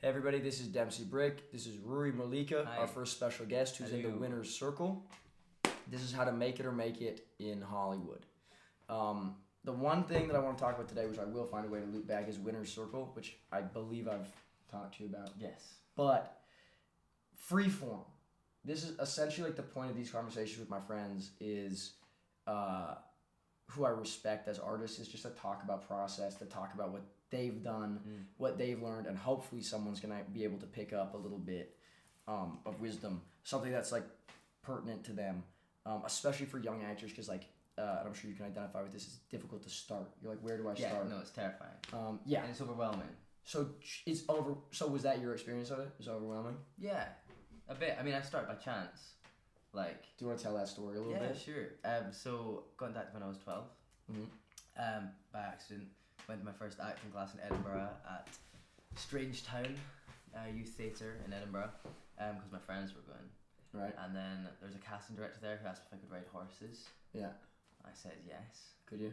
Hey everybody, this is Dempsey Brick. This is Ruaridh Mollica, Hi. our first special guest who's in the Hello. winner's circle. This is how to make it or make it in Hollywood. The one thing that I want to talk about today, which I will find a way to loop back, is winner's circle, which I believe I've talked to you about. Yes. But freeform. This is essentially like the point of these conversations with my friends is who I respect as artists is just to talk about process, to talk about what they've done, what they've learned, and hopefully someone's going to be able to pick up a little bit of wisdom, something that's like pertinent to them, especially for young actors, because like, and I'm sure you can identify with this, it's difficult to start. You're like, where do I start? No, it's terrifying. Yeah. And it's overwhelming. So it's over. So was that your experience of it? It was overwhelming? Yeah, a bit. I mean, I started by chance. Like. Do you want to tell that story a little bit? Yeah, sure. So got into acting when I was 12. By accident, went to my first acting class in Edinburgh at Strange Town Youth Theatre in Edinburgh, because my friends were going. Right. And then there was a casting director there who asked if I could ride horses. Yeah. I said yes. Could you?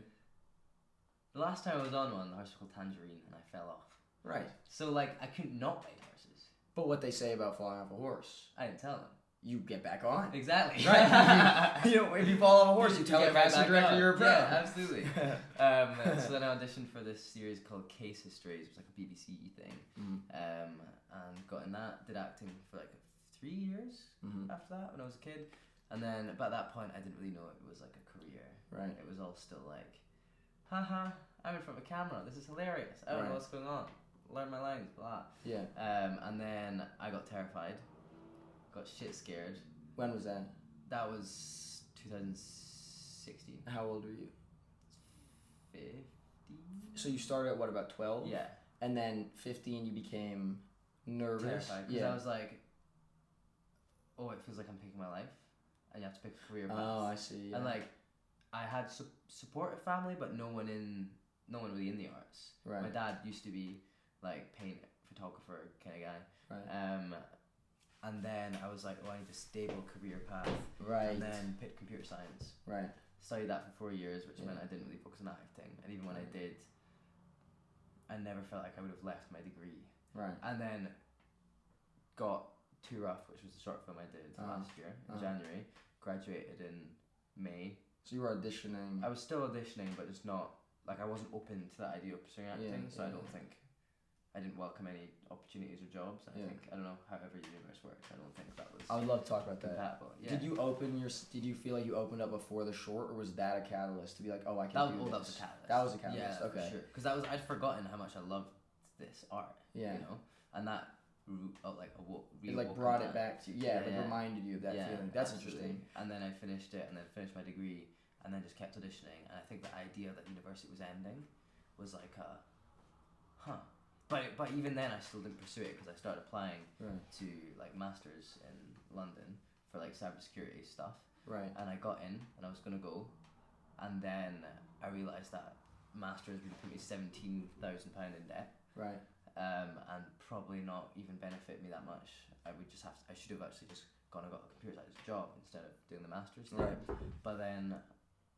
The last time I was on one, the horse was called Tangerine, and I fell off. Right. So like I couldn't not ride horses. But what they say about falling off a horse, I didn't tell them. you get back on. Exactly. Right. You know, if you fall off a horse, you tell the get right casting back director up. you're a pro. Yeah, absolutely. So then I auditioned for this series called Case Histories, which was like a BBC thing, and got in that. Did acting for like 3 years after that when I was a kid, and then but at that point I didn't really know it was like a career. Right. It was all still like, haha, I'm in front of a camera. This is hilarious. I don't know what's going on. Learn my lines, blah. Yeah. And then I got terrified, got shit scared. When was that? That was 2016. How old were you? 50? So you started at what, about 12? Yeah. And then 15 you became nervous. Terrified. Because Yeah. I was like, oh, it feels like I'm picking my life. And you have to pick a career path. Oh, I see. Yeah. And like, I had supportive family, but no one really in the arts. Right. My dad used to be like paint photographer kind of guy. Right. And then I was like, oh, I need a stable career path. Right. And then picked computer science. Right. Studied that for 4 years, which meant I didn't really focus on acting. And even when I did, I never felt like I would have left my degree. Right. And then got Too Rough, which was the short film I did last year in January. Graduated in May. So you were auditioning. I was still auditioning, but just not like I wasn't open to the idea of pursuing acting. So I don't think I didn't welcome any opportunities or jobs. I think I don't know. However, the universe works. I don't think that was. I would love to talk about that. compatible. Yeah. Did you feel like you opened up before the short, or was that a catalyst to be like, oh, I can do this? That was a catalyst. That was a catalyst. Yeah, okay. for sure. Because I'd forgotten how much I loved this art. Yeah. You know, and that It like brought it back to you. Yeah, it reminded you of that feeling. That's absolutely. interesting. And then I finished it, and then finished my degree, and then just kept auditioning. And I think the idea that university was ending was like, But even then, I still didn't pursue it because I started applying to like masters in London for like cybersecurity stuff. Right. And I got in, and I was gonna go, and then I realised that masters would put me £17,000 in debt. Right. And probably not even benefit me that much. I should have actually just gone and got a computer science job instead of doing the masters thing. Right. But then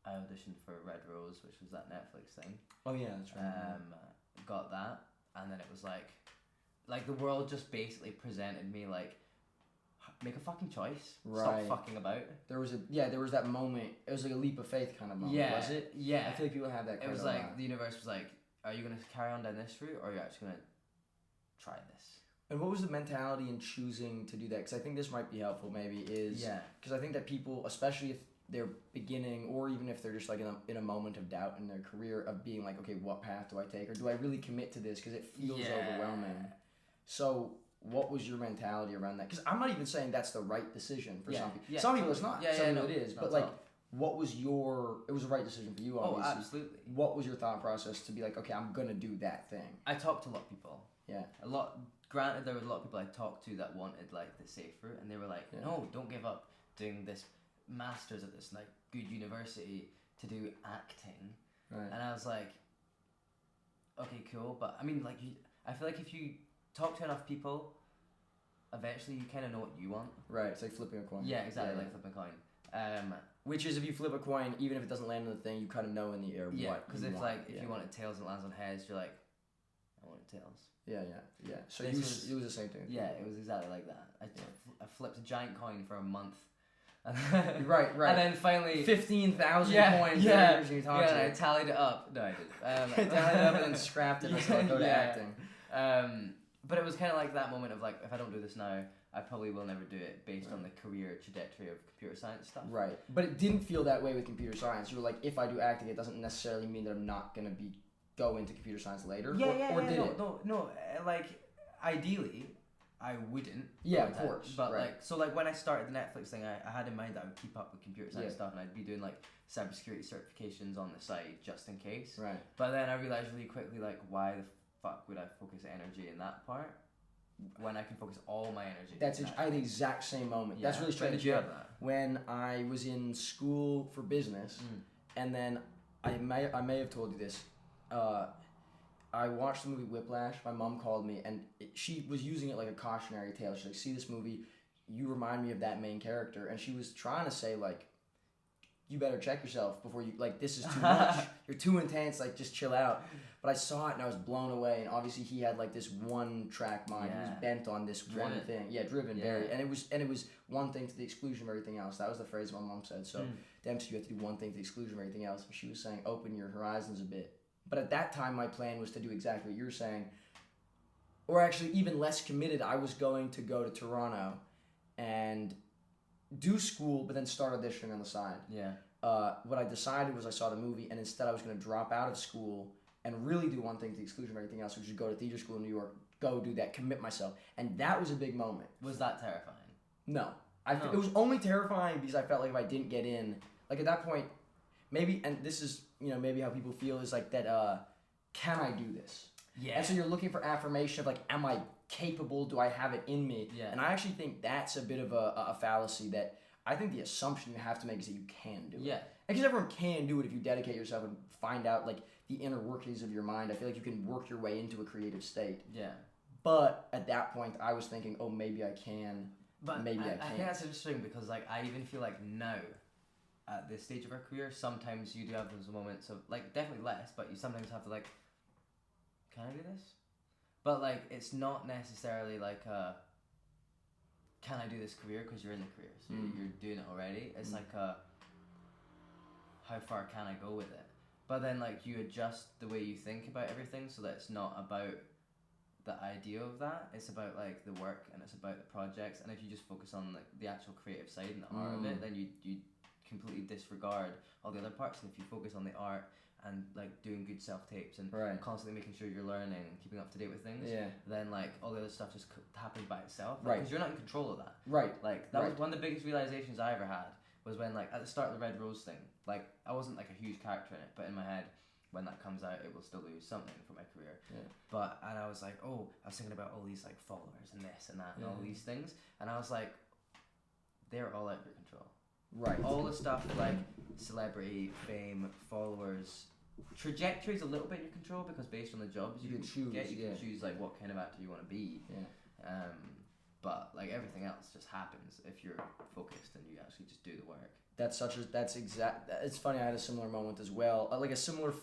I auditioned for Red Rose, which was that Netflix thing. Oh yeah, that's right. Got that, and then it was like the world just basically presented me like, make a fucking choice. Right. Stop fucking about. There was that moment. It was like a leap of faith kind of moment. Yeah. Was it? Yeah. I feel like people have that. It was like the universe was like, are you gonna carry on down this route, or are you actually gonna try this? And what was the mentality in choosing to do that? Because I think this might be helpful. Maybe because I think that people, especially if they're beginning, or even if they're just like in a moment of doubt in their career, of being like, okay, what path do I take, or do I really commit to this? Because it feels overwhelming. So what was your mentality around that? Because I'm not even saying that's the right decision for some people. Some people it's not. Some people it is. But like, what was it was the right decision for you, obviously. Oh, absolutely. What was your thought process to be like, okay, I'm going to do that thing? I talked to a lot of people. Yeah. Granted, there were a lot of people I talked to that wanted like the safe route, and they were like, no, don't give up doing this masters at this like good university to do acting. Right. And I was like, okay, cool, but I mean, like, I feel like if you talk to enough people, eventually you kind of know what you want. Right, it's like flipping a coin. Yeah, exactly, like flipping a coin. Which is, if you flip a coin, even if it doesn't land on the thing, you kind of know in the air what. Because if you want it tails and it lands on heads, you're like, I want tails. Yeah. So It it was was the same thing. Yeah, it was exactly like that. I flipped a giant coin for a month. Right. And then finally 15,000 coins. Yeah. You And I tallied it up. No, I didn't. tallied it up and then scrapped it. So I go to acting. But it was kind of like that moment of like, if I don't do this now, I probably will never do it based on the career trajectory of computer science stuff. Right. But it didn't feel that way with computer science. You were like, if I do acting, it doesn't necessarily mean that I'm not going to go into computer science later. Or did it? No. Like, ideally, I wouldn't. Yeah, of course. But right. like when I started the Netflix thing, I had in mind that I would keep up with computer science stuff, and I'd be doing like cybersecurity certifications on the side just in case. Right. But then I realized really quickly, like, why the fuck would I focus energy in that part when I can focus all my energy? I had the exact same moment. That's really strange. When did you have that? When I was in school for business, and then I may have told you this. I watched the movie Whiplash. My mom called me, and she was using it like a cautionary tale. She's like, "See this movie? You remind me of that main character." And she was trying to say like, "You better check yourself before you like this is too much. You're too intense. Like just chill out." But I saw it and I was blown away. And obviously he had like this one track mind. He was bent on this one thing. Yeah, driven very. And it was one thing to the exclusion of everything else. That was the phrase my mom said. So Dempsey, you have to do one thing to the exclusion of everything else. She was saying, open your horizons a bit. But at that time, my plan was to do exactly what you're saying. Or actually, even less committed. I was going to go to Toronto and do school, but then start auditioning on the side. Yeah. What I decided was I saw the movie, and instead I was going to drop out of school and really do one thing to the exclusion of everything else, which is go to theater school in New York, go do that, commit myself. And that was a big moment. Was that terrifying? No. It was only terrifying because I felt like if I didn't get in, like at that point, maybe, and this is, maybe how people feel is like that, can I do this? Yeah. And so you're looking for affirmation of like, am I capable? Do I have it in me? Yeah. And I actually think that's a bit of a fallacy that I think the assumption you have to make is that you can do it. Yeah. Because everyone can do it if you dedicate yourself and find out like the inner workings of your mind. I feel like you can work your way into a creative state. Yeah. But at that point, I was thinking, oh, maybe I can. But maybe I can't. I think that's interesting because like I even feel like now, at this stage of our career, sometimes you do have those moments of like definitely less, but you sometimes have to like, can I do this? But like it's not necessarily like can I do this career because you're in the career, so you're doing it already. It's like how far can I go with it? But then like you adjust the way you think about everything so that it's not about the idea of that. It's about like the work and it's about the projects. And if you just focus on like the actual creative side and the art of it, then you completely disregard all the other parts. And if you focus on the art and like doing good self tapes and constantly making sure you're learning and keeping up to date with things, then like all the other stuff just happens by itself. Because you're not in control of that. Right. Like that was one of the biggest realizations I ever had was when like at the start of the Red Rose thing, like I wasn't like a huge character in it, but in my head, when that comes out, it will still lose something for my career. Yeah. And I was like, I was thinking about all these like followers and this and that and all these things, and I was like, they're all out of your control. Right. All the stuff like celebrity, fame, followers, trajectory is a little bit in your control because based on the jobs you can choose, you can choose like what kind of actor you want to be. Yeah. But like everything else just happens if you're focused and you actually just do the work. It's funny, I had a similar moment as well. Like a similar,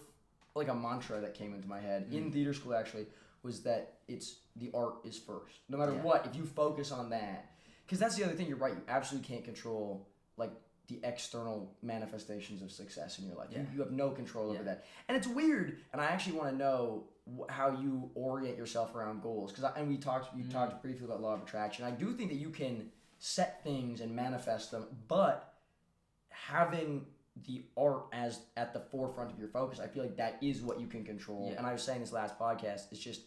like a mantra that came into my head in theater school actually was that it's the art is first. No matter what, if you focus on that, because that's the other thing, you're right, you absolutely can't control like the external manifestations of success in your life. You have no control over that. And it's weird, and I actually want to know how you orient yourself around goals. You talked briefly about law of attraction. I do think that you can set things and manifest them, but having the art as at the forefront of your focus, I feel like that is what you can control. Yeah. And I was saying this last podcast, it's just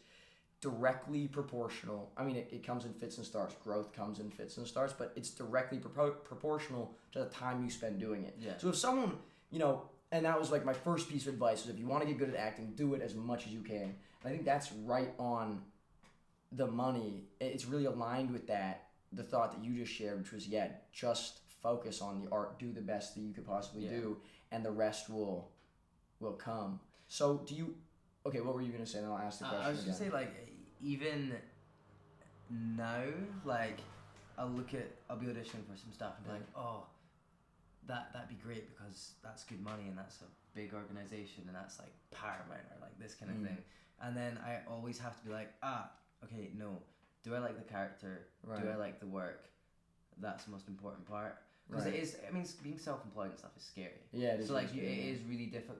directly proportional. I mean, it comes in fits and starts. Growth comes in fits and starts, but it's directly proportional to the time you spend doing it. Yeah. So if someone, and that was like my first piece of advice, is if you want to get good at acting, do it as much as you can. And I think that's right on the money. It's really aligned with that, the thought that you just shared, which was, just focus on the art, do the best that you could possibly do, and the rest will come. So okay, what were you going to say? And I'll ask the question I was going to say, like, even now, like, I'll be auditioning for some stuff and be like, that'd be great because that's good money and that's a big organization and that's like Paramount or like this kind of thing. and then I always have to be like, okay, no, do I like the character? Right. Do I like the work? That's the most important part. Because it is, I mean, being self-employed and stuff is scary. Yeah, it is. So like, scary, it is really difficult.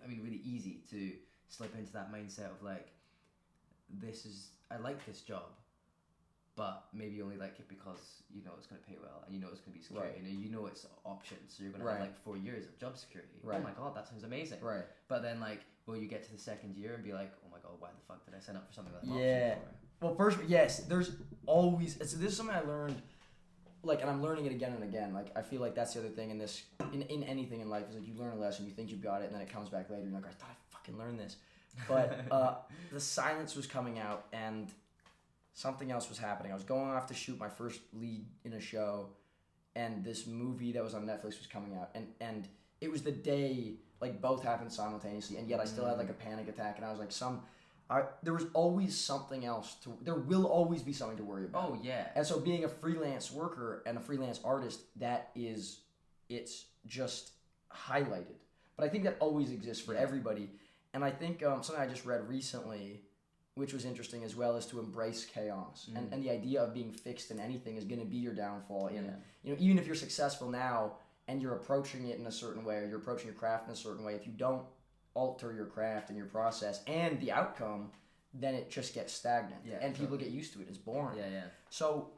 Really easy to slip into that mindset of like, I like this job, but maybe only like it because you know it's going to pay well and you know it's going to be secure. Right. You know it's options, so you're going to have like 4 years of job security. Right. Oh my god, that sounds amazing. Right. But then like, will you get to the second year and be like, oh my god, why the fuck did I sign up for something like that? Yeah. Well, first, yes, there's always. This is something I learned. Like, and I'm learning it again and again. Like, I feel like that's the other thing in this, in anything in life, is like you learn a lesson, you think you've got it, and then it comes back later, and you're like, I thought I fucking learned this. But The Silence was coming out, and something else was happening. I was going off to shoot my first lead in a show, and this movie that was on Netflix was coming out, and it was the day, like, both happened simultaneously, and yet I still had, like, a panic attack, and I was like, there was always something else there will always be something to worry about. Oh, yeah. And so being a freelance worker and a freelance artist, it's just highlighted. But I think that always exists for everybody. And I think something I just read recently, which was interesting as well, is to embrace chaos. And the idea of being fixed in anything is going to be your downfall. You know, even if you're successful now and you're approaching it in a certain way, or you're approaching your craft in a certain way, if you don't alter your craft and your process and the outcome, then it just gets stagnant. Yeah, and people get used to it. It's boring. Yeah. So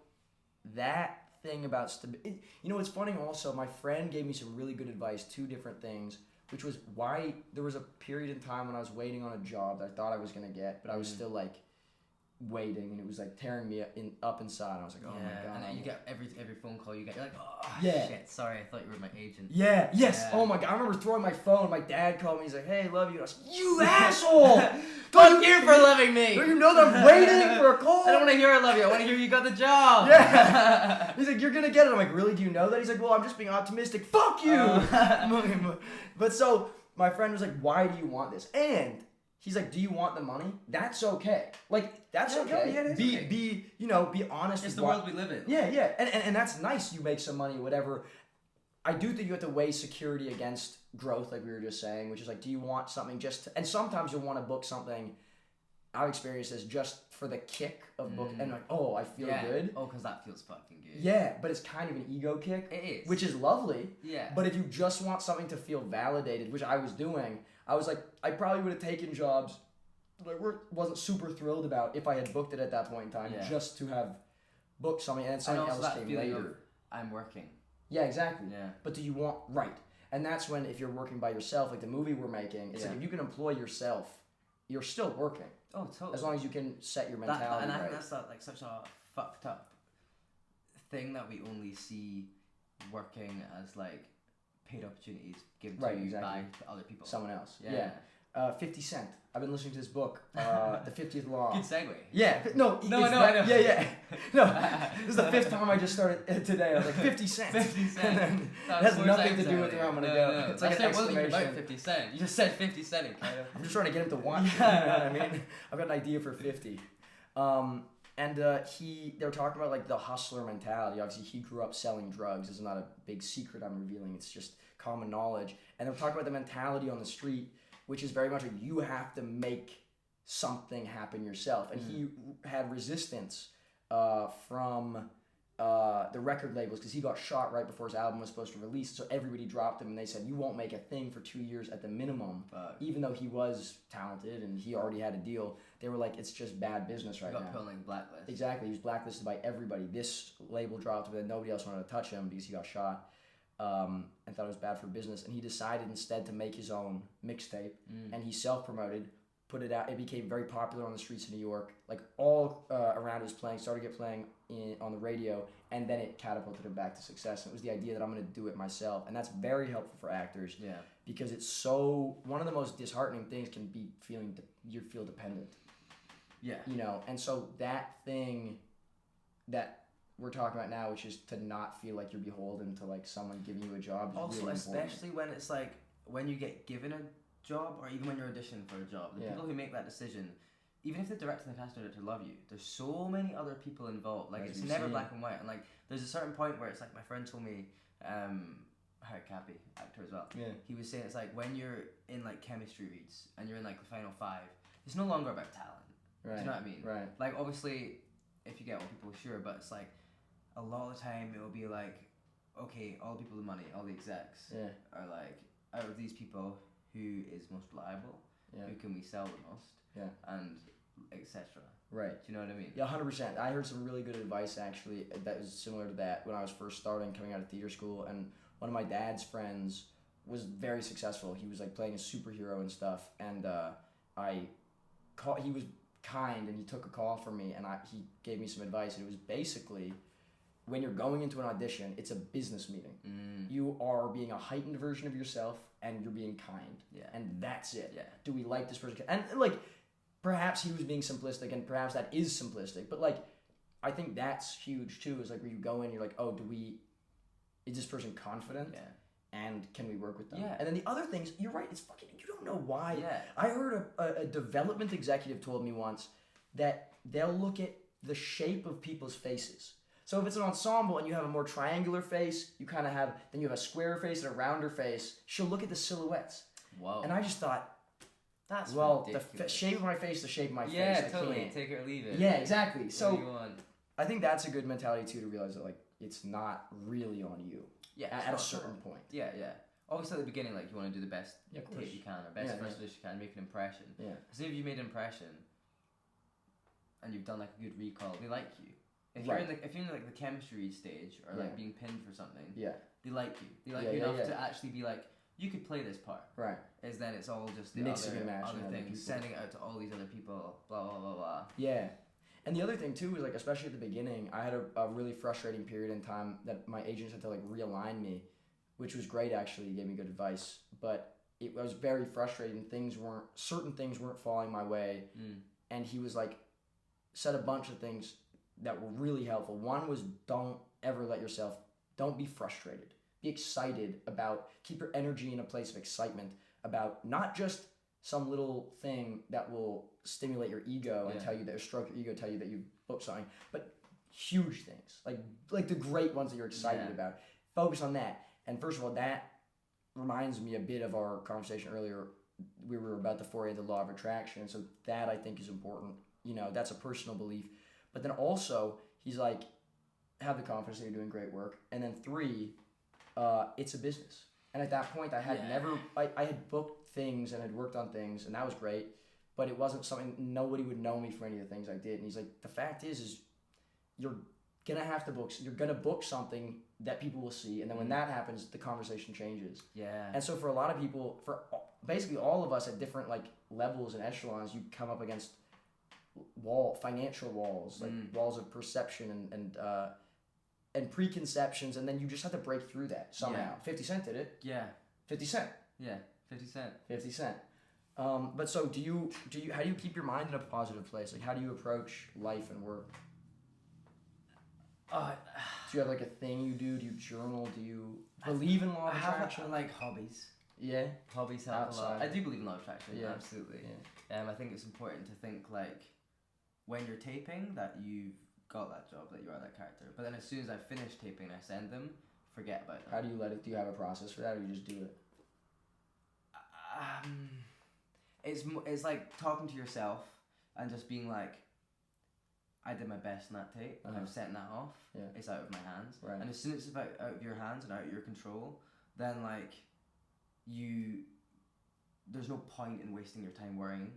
that thing about stability, you know, it's funny also, my friend gave me some really good advice, 2 different things, which was why there was a period in time when I was waiting on a job that I thought I was going to get, but I was still like waiting, and it was like tearing me up inside. I was like, oh my god. And then you get every phone call you get, you're like, oh Yeah. shit, sorry, I thought you were my agent. Yeah, yes. Yeah. Oh my god. I remember throwing my phone. My dad called me. He's like, hey, love you. And I was like, you asshole! Fuck you for loving me! Don't you know that I'm waiting for a call? I don't want to hear I love you. I want to hear you got the job. Yeah. He's like, you're gonna get it. I'm like, really? Do you know that? He's like, well, I'm just being optimistic. Fuck you! But so my friend was like, why do you want this? And he's like, do you want the money? That's okay. Like, that's okay. Yeah, it is okay. Be honest. It's with the world we live in. Yeah. And that's nice. You make some money, whatever. I do think you have to weigh security against growth, like we were just saying, which is like, do you want something and sometimes you'll want to book something. I've experienced this just for the kick of book, and like, oh, I feel good. Oh, because that feels fucking good. Yeah, but it's kind of an ego kick. It is. Which is lovely. Yeah. But if you just want something to feel validated, which I was doing, I was like, I probably would have taken jobs that I wasn't super thrilled about if I had booked it at that point in time, just to have booked something, and then something else came later. I'm working. Yeah, exactly. Yeah. But do you want And that's when, if you're working by yourself, like the movie we're making, it's like if you can employ yourself, you're still working. Oh, totally. As long as you can set your mentality and I right. think that's like such a fucked up thing that we only see working as like paid opportunities given to you by other people. Someone else. Yeah. 50 Cent. I've been listening to this book, The 50th Law. Good segue. Yeah. No, I know. Yeah. No, this is the 5th time I just started today. I was like, 50 Cent. 50 Cent. And then it has nothing to do with where I'm going to go. No. It's like an wasn't even exclamation. about 50 Cent. You just said 50 Cent. I'm just trying to get him to watch it. You know what I mean? I've got an idea for 50. They're talking about like the hustler mentality. Obviously, he grew up selling drugs. This is not a big secret I'm revealing. It's just common knowledge. And they're talking about the mentality on the street, which is very much like you have to make something happen yourself. And he had resistance from the record labels because he got shot right before his album was supposed to release. So everybody dropped him, and they said, you won't make a thing for 2 years at the minimum. Even though he was talented and he already had a deal, they were like, it's just bad business right now. Got put on like blacklist. Exactly. He was blacklisted by everybody. This label dropped him, and nobody else wanted to touch him because he got shot. And thought it was bad for business, and he decided instead to make his own mixtape, and he self-promoted, put it out. It became very popular on the streets of New York, like all around it was playing, started to get playing on the radio, and then it catapulted him back to success. And it was the idea that I'm going to do it myself, and that's very helpful for actors, because it's so, one of the most disheartening things can be you feel dependent. Yeah. You know, and so that thing that we're talking about now, which is to not feel like you're beholden to like someone giving you a job. Also, really especially when it's like when you get given a job, or even when you're auditioning for a job, the people who make that decision, even if the director and the casting director love you, there's so many other people involved. Like it's never black and white. And like there's a certain point where it's like my friend told me, Harry Cappy, actor as well. Yeah. He was saying it's like when you're in like chemistry reads and you're in like the final 5. it's no longer about talent. Right. Do you know what I mean? Right. Like, obviously, if you get all people, sure, but it's like, a lot of the time it will be like, okay, all the people with money, all the execs are like, out of these people, who is most reliable? Yeah. Who can we sell the most? Yeah. And etc. Right. Do you know what I mean? Yeah, 100%. I heard some really good advice actually that was similar to that when I was first starting coming out of theater school, and one of my dad's friends was very successful. He was like playing a superhero and stuff, and he was kind and he took a call from me, and he gave me some advice, and it was basically, when you're going into an audition, it's a business meeting. You are being a heightened version of yourself, and you're being kind. Yeah. And that's it. Yeah. Do we like this person? And like, perhaps he was being simplistic, and perhaps that is simplistic, but like, I think that's huge too, is like where you go in, you're like, oh, is this person confident? Yeah. And can we work with them? Yeah. And then the other things, you're right, it's fucking, you don't know why. Yeah. I heard a development executive told me once that they'll look at the shape of people's faces. So if it's an ensemble and you have a more triangular face, then you have a square face and a rounder face, she'll look at the silhouettes. Whoa. And I just thought, that's the shape of my face, the shape of my face. Yeah, totally. Take it or leave it. Yeah, exactly. What So do you want? I think that's a good mentality too, to realize that like it's not really on you. Yeah. At a certain point. Yeah, yeah. Obviously at the beginning, like, you want to do the best tape you can, or best first edition you can, make an impression. Yeah. So if you made an impression and you've done like a good recall, they like you. If Right. you're in like the chemistry stage, or like being pinned for something, they like you. They like you enough to actually be like, you could play this part. Right. Is then it's all just the Mixing and matching other things, people. sending it out to all these other people, blah blah blah blah. Yeah. And the other thing too is like, especially at the beginning, I had a really frustrating period in time that my agents had to like realign me, which was great actually. He gave me good advice, but it was very frustrating. Certain things weren't falling my way, and he was like, said a bunch of things that were really helpful. One was, don't be frustrated. Be excited keep your energy in a place of excitement about not just some little thing that will stimulate your ego and tell you that, or stroke your ego, tell you that you've booked something, but huge things, like the great ones that you're excited about. Focus on that. And first of all, that reminds me a bit of our conversation earlier. We were about to foray the law of attraction, so that I think is important. You know, that's a personal belief. But then also, he's like, have the confidence that you're doing great work. And then 3, it's a business. And at that point, I had I had booked things and had worked on things, and that was great. But it wasn't something, nobody would know me for any of the things I did. And he's like, the fact is you're gonna book something that people will see, and then when that happens, the conversation changes. Yeah. And so for a lot of people, for basically all of us at different like levels and echelons, you come up against financial walls, like walls of perception and preconceptions, and then you just have to break through that somehow. 50 Cent did it. Yeah. 50 Cent. Yeah. 50 Cent. 50 Cent. But so how do you keep your mind in a positive place? Like, how do you approach life and work? Do you have like a thing you do? Do you journal? Do you believe in law of attraction? Like hobbies. Yeah. Hobbies help a lot. I do believe in law of attraction. Yeah. Absolutely. Yeah. I think it's important to think like, when you're taping, that you've got that job, that you are that character. But then as soon as I finish taping and I send them, forget about them. How do you let it? Do you have a process for that, or you just do it? It's like talking to yourself and just being like, I did my best in that tape. I'm setting that off. Yeah. It's out of my hands. Right. And as soon as it's out of your hands and out of your control, then like there's no point in wasting your time worrying.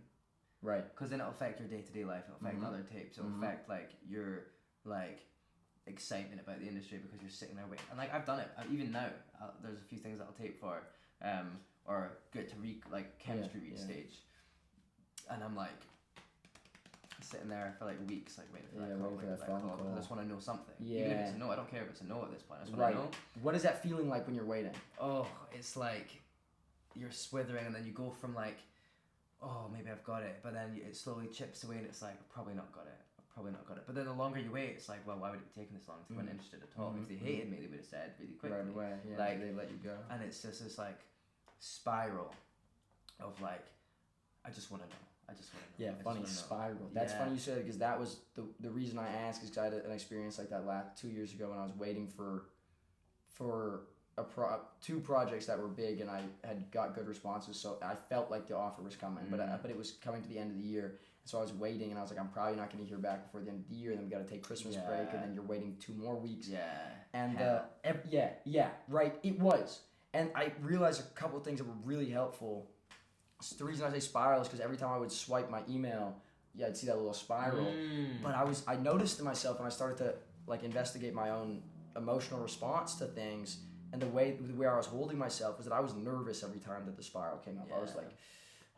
Right. Because then it'll affect your day-to-day life. It'll affect other tapes. It'll affect like your like excitement about the industry, because you're sitting there waiting. And like, I've done it. Even now, there's a few things that I'll tape for, or get to chemistry read stage, and I'm like sitting there for like weeks, like waiting for that call. I just want to know something. Yeah. Even if it's a no, I don't care if it's a no at this point. I just want to know. What is that feeling like when you're waiting? Oh, it's like you're swithering, and then you go from like, oh, maybe I've got it, but then it slowly chips away, and it's like, I've probably not got it. But then the longer you wait, it's like, well, why would it be taking this long? They weren't interested at all. If they hated me, they would have said really quickly. Right away, yeah. Like, they let you go. And it's just this like spiral of like, I just want to know. Yeah, funny spiral. That's funny you said it, because that was the reason I asked, is because I had an experience like that 2 years ago when I was waiting for two projects that were big, and I had got good responses, so I felt like the offer was coming, but it was coming to the end of the year, so I was waiting, and I was like, I'm probably not going to hear back before the end of the year, and then we got to take Christmas break, and then you're waiting 2 more weeks. And right, it was. And I realized a couple of things that were really helpful. So the reason I say spiral is because every time I would swipe my email, I'd see that little spiral. But I noticed to myself, and I started to like investigate my own emotional response to things, and the way I was holding myself was that I was nervous every time that the spiral came up. I was like,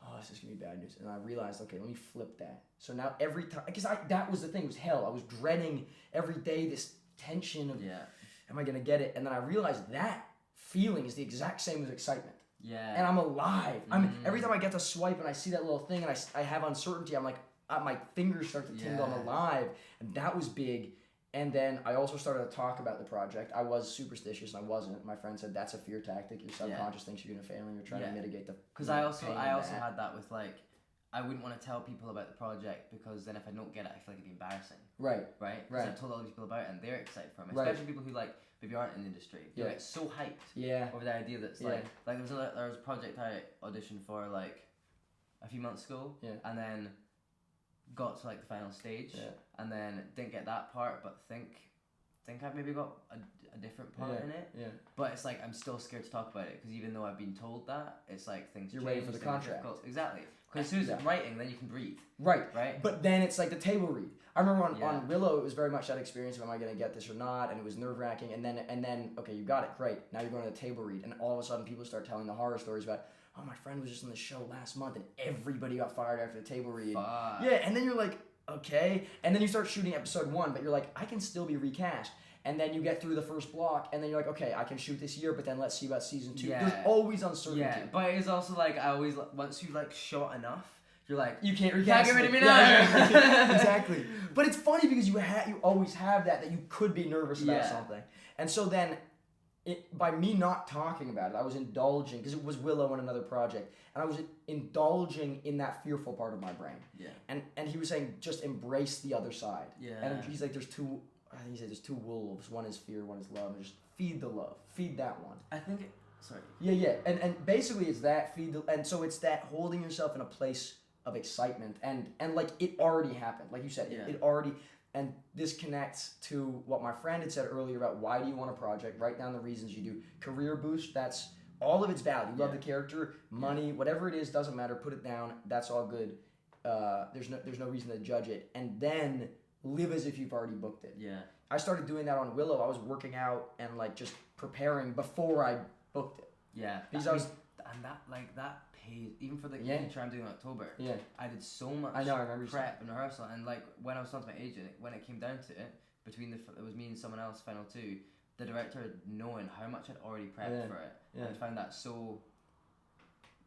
oh, this is gonna be bad news. And I realized, okay, let me flip that. So now every time, because that was the thing, it was hell. I was dreading every day this tension of, am I gonna get it? And then I realized that feeling is the exact same as excitement. And I'm alive. Every time I get to swipe and I see that little thing and I have uncertainty, I'm like, my fingers start to tingle. I'm alive, and that was big. And then I also started to talk about the project. I was superstitious, and I wasn't. My friend said that's a fear tactic. Your subconscious thinks you're gonna fail, and you're trying to mitigate the. Because I also had that with like, I wouldn't want to tell people about the project because then if I don't get it, I feel like it'd be embarrassing. Right. Because I've told other people about it and they're excited for me, especially people who like maybe aren't in the industry. They get so hyped. Over the idea that's like there was a project I auditioned for like a few months ago. And then got to like the final stage, and then didn't get that part, but think I've maybe got a different part in it. But it's like I'm still scared to talk about it because even though I've been told that, it's like things you're change, waiting for the contract. Exactly. Because as soon as it's writing, then you can breathe. Right. But then it's like the table read. I remember on Willow, it was very much that experience of am I going to get this or not, and it was nerve wracking. And then okay, you got it, great. Now you're going to the table read, and all of a sudden people start telling the horror stories about, oh, my friend was just on the show last month and everybody got fired after the table read. And then you're like, okay. And then you start shooting episode 1, but you're like, I can still be recast. And then you get through the first block, and then you're like, okay, I can shoot this year, but then let's see about season 2. There's always uncertainty. But it's also like, once you've like shot enough, you're like, you can't recast. Can't get rid of me now. Exactly. But it's funny because you always have that you could be nervous about something. And so then, by me not talking about it, I was indulging, because it was Willow and another project, and I was indulging in that fearful part of my brain. And he was saying, just embrace the other side. And he's like, there's two wolves. One is fear, one is love. And just feed the love. Feed that one. I think sorry. And basically it's that and so it's that holding yourself in a place of excitement, and like it already happened. Like you said, it already. And this connects to what my friend had said earlier about why do you want a project? Write down the reasons you do. Career boost, that's all of its value. You love the character, money, whatever it is, doesn't matter. Put it down. That's all good. There's no reason to judge it. And then live as if you've already booked it. I started doing that on Willow. I was working out and like just preparing before I booked it. Because that pays even for the feature I'm doing in October. I did so much prep and rehearsal, and like when I was talking to my agent, when it came down to it, it was me and someone else, final 2, the director knowing how much I'd already prepped for it, and I found that so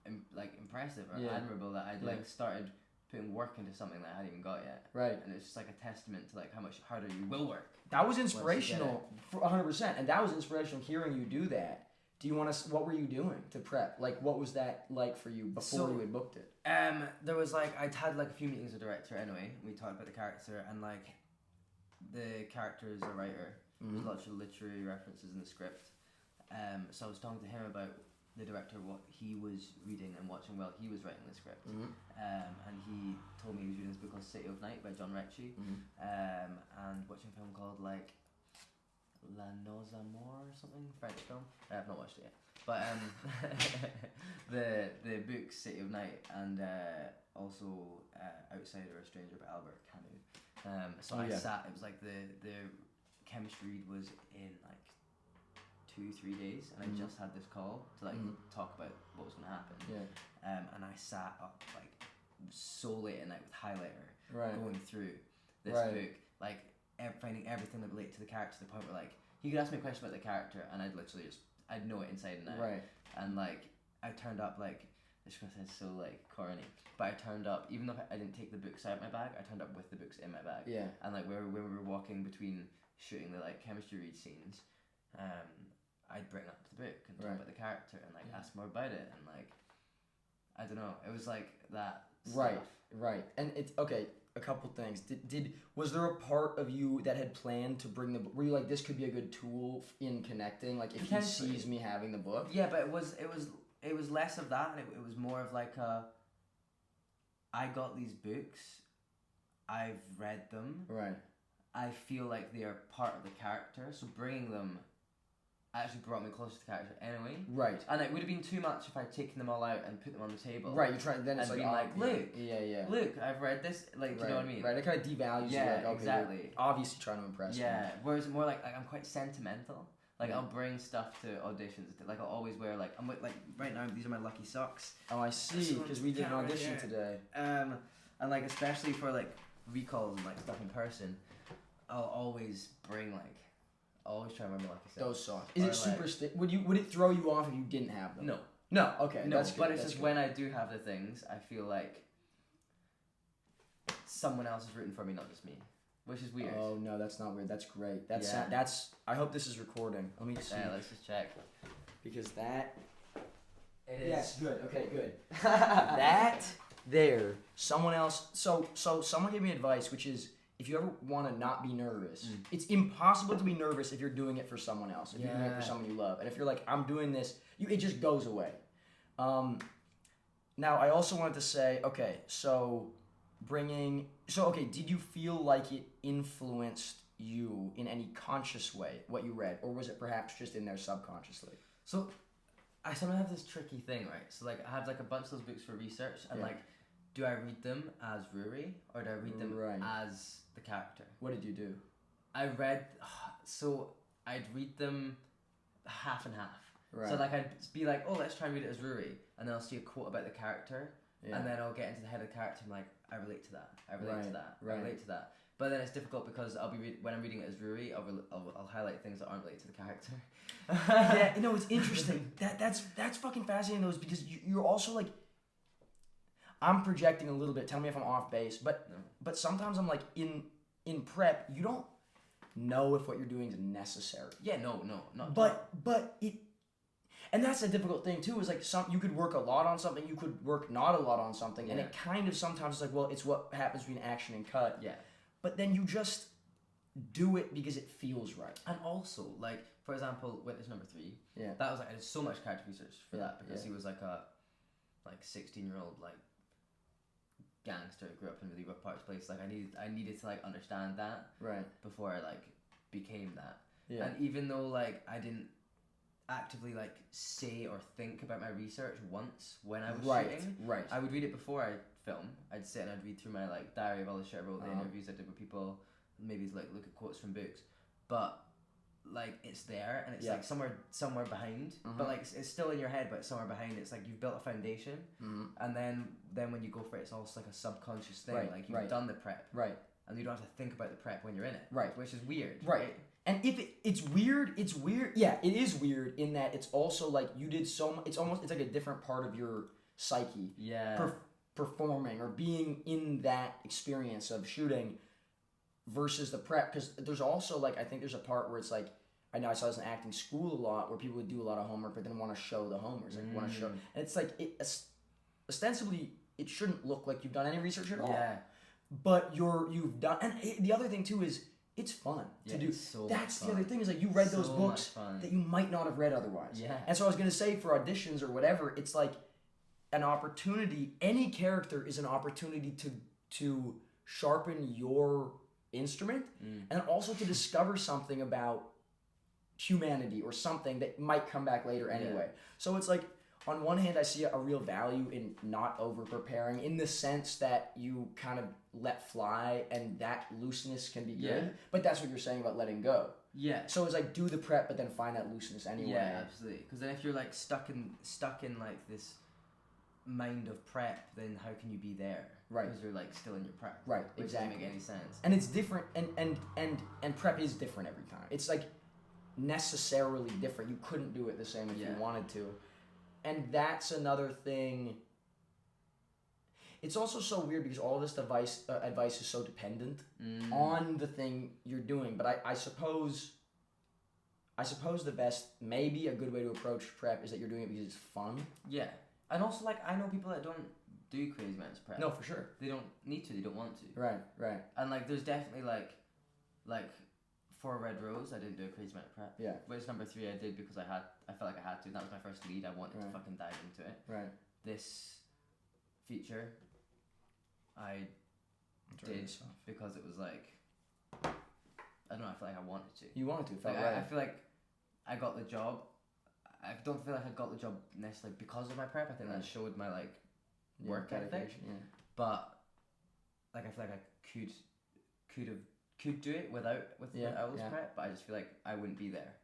impressive or admirable that I'd like started putting work into something that I hadn't even got yet. And it's just like a testament to like how much harder you will work. That was inspirational, 100%, and that was inspirational hearing you do that. Do you want to? What were you doing to prep? Like, what was that like for you before you had booked it? There was like I'd had like a few meetings with the director anyway. We talked about the character, and like the character is a writer. There's lots of literary references in the script. So I was talking to him about the director, what he was reading and watching while he was writing the script. And he told me he was reading this book called City of Night by John Ritchie, and watching a film called like La Noz Amor or something, French film. I've not watched it yet, but the book City of Night, and also Outsider or Stranger by Albert Camus. So I sat. It was like the chemistry read was in like 2-3 days, and I just had this call to like talk about what was going to happen. And I sat up like so late at night with highlighter, going through this book, like finding everything that related to the character, to the point where like he could ask me a question about the character and I'd know it inside and out. And like I turned up like, this is gonna sound so like corny, but I turned up even though I didn't take the books out of my bag, I turned up with the books in my bag. And like when we were walking between shooting the like chemistry read scenes, I'd bring up the book and talk about the character and like ask more about it, and like I don't know, it was like that stuff. Right. And it's okay. a couple things. Was there a part of you that had planned to bring the book? Were you like, this could be a good tool in connecting? Like, if he sees me having the book? Yeah, but it was less of that, and it was more of like I got these books, I've read them. Right. I feel like they are part of the character, so bringing them actually brought me closer to the character anyway. Right. And it would have been too much if I'd taken them all out and put them on the table. Right, you try, then it's and like, been like, look, yeah. Look, I've read this, like, do you know what I mean? Right, it kind of devalues you, like, okay, exactly. you're obviously trying to impress me. Whereas more like I'm quite sentimental. Like, I'll bring stuff to auditions. Like, I'll always wear, like, like, right now, these are my lucky socks. Oh, I see, because we did an audition today. And, like, especially for, like, recalls and, like, stuff in person, I'll always bring, like, I always try to remember lucky socks. Those socks. Is it super would it throw you off if you didn't have them? No. No, okay, no, that's good. But it's just when I do have the things, I feel like someone else is rooting for me, not just me. Which is weird. Oh no, that's not weird. That's great. That's. I hope this is recording. Let me see. Yeah, let's just check. Because that. It is. Yes, good. Okay, good. That there. Someone else. So someone gave me advice, which is if you ever want to not be nervous, it's impossible to be nervous if you're doing it for someone else. If you're doing it for someone you love, and if you're like, I'm doing this, it just goes away. Now I also wanted to say, okay, did you feel like it influenced you in any conscious way, what you read, or was it perhaps just in there subconsciously? So, I sometimes have this tricky thing, right? So, like, I have, like, a bunch of those books for research, and, like, do I read them as Ruaridh, or do I read them as the character? What did you do? I'd read them half and half. Right. So, like, I'd be like, oh, let's try and read it as Ruaridh, and then I'll see a quote about the character, and then I'll get into the head of the character and I'm like, I relate to that. I relate to that. I relate to that. But then it's difficult because I'll be when I'm reading it as Ruaridh, I'll highlight things that aren't related to the character. Yeah, you know, it's interesting. That's fucking fascinating though, is because you're also like, I'm projecting a little bit. Tell me if I'm off base, but sometimes I'm like in prep, you don't know if what you're doing is necessary. Yeah, no, not. But it. And that's a difficult thing too, is like you could work a lot on something, you could work not a lot on something, and it kind of sometimes is like, well, it's what happens between action and cut. Yeah. But then you just do it because it feels right. And also, like, for example, Witness Number 3, that was like, I did so much character research for that because he was like a 16-year-old like gangster who grew up in a really rough part of the place. Like, I needed to like understand that before I like became that. Yeah. And even though like I didn't actively like say or think about my research once when I was shooting. Right. I would read it before I film. I'd sit and I'd read through my like diary of all the shit I wrote, the interviews I did with people, maybe like look at quotes from books. But like it's there and it's like somewhere behind. But like it's still in your head, but it's somewhere behind. It's like you've built a foundation, and then when you go for it, it's almost like a subconscious thing. Like you've done the prep, and you don't have to think about the prep when you're in it, which is weird, right? And if it's weird. Yeah, it is weird in that it's also like you did so much. It's like a different part of your psyche. Yeah. Performing or being in that experience of shooting versus the prep, because there's also like I think there's a part where it's like I know I saw this in acting school a lot where people would do a lot of homework but didn't want to show the homework. Like want to show, and it's like ostensibly it shouldn't look like you've done any research at all. Yeah. But you've done, and the other thing too is. It's fun to do. That's the other thing is like you read those books that you might not have read otherwise. Yeah. And so I was gonna say for auditions or whatever, it's like an opportunity. Any character is an opportunity to sharpen your instrument and also to discover something about humanity or something that might come back later anyway. Yeah. So it's like on one hand, I see a real value in not over preparing in the sense that you kind of let fly and that looseness can be good. Yeah. But that's what you're saying about letting go. Yeah. So it's like do the prep, but then find that looseness anyway. Yeah, absolutely. Because then if you're like stuck in like this mind of prep, then how can you be there? Right. Because you're like still in your prep. Right. Which exactly. Doesn't make any sense. And it's different, and prep is different every time. It's like necessarily different. You couldn't do it the same if you wanted to. And that's another thing. It's also so weird because all this advice is so dependent on the thing you're doing. But I suppose the best, maybe a good way to approach prep is that you're doing it because it's fun. Yeah. And also, like, I know people that don't do crazy amounts of prep. No, for sure. They don't need to. They don't want to. Right. And like, there's definitely like for Red Rose, I didn't do a crazy amount of prep. Yeah. Whereas number 3, I did because I felt like I had to. That was my first lead. I wanted to fucking dive into it. Right. This feature, I did because it was like, I don't know. I feel like I wanted to. You wanted to. Felt like, right. I feel like I got the job. I don't feel like I got the job necessarily because of my prep. I think that showed my like work ethic. Yeah. But like, I feel like I could do it without this prep, but I just feel like I wouldn't be there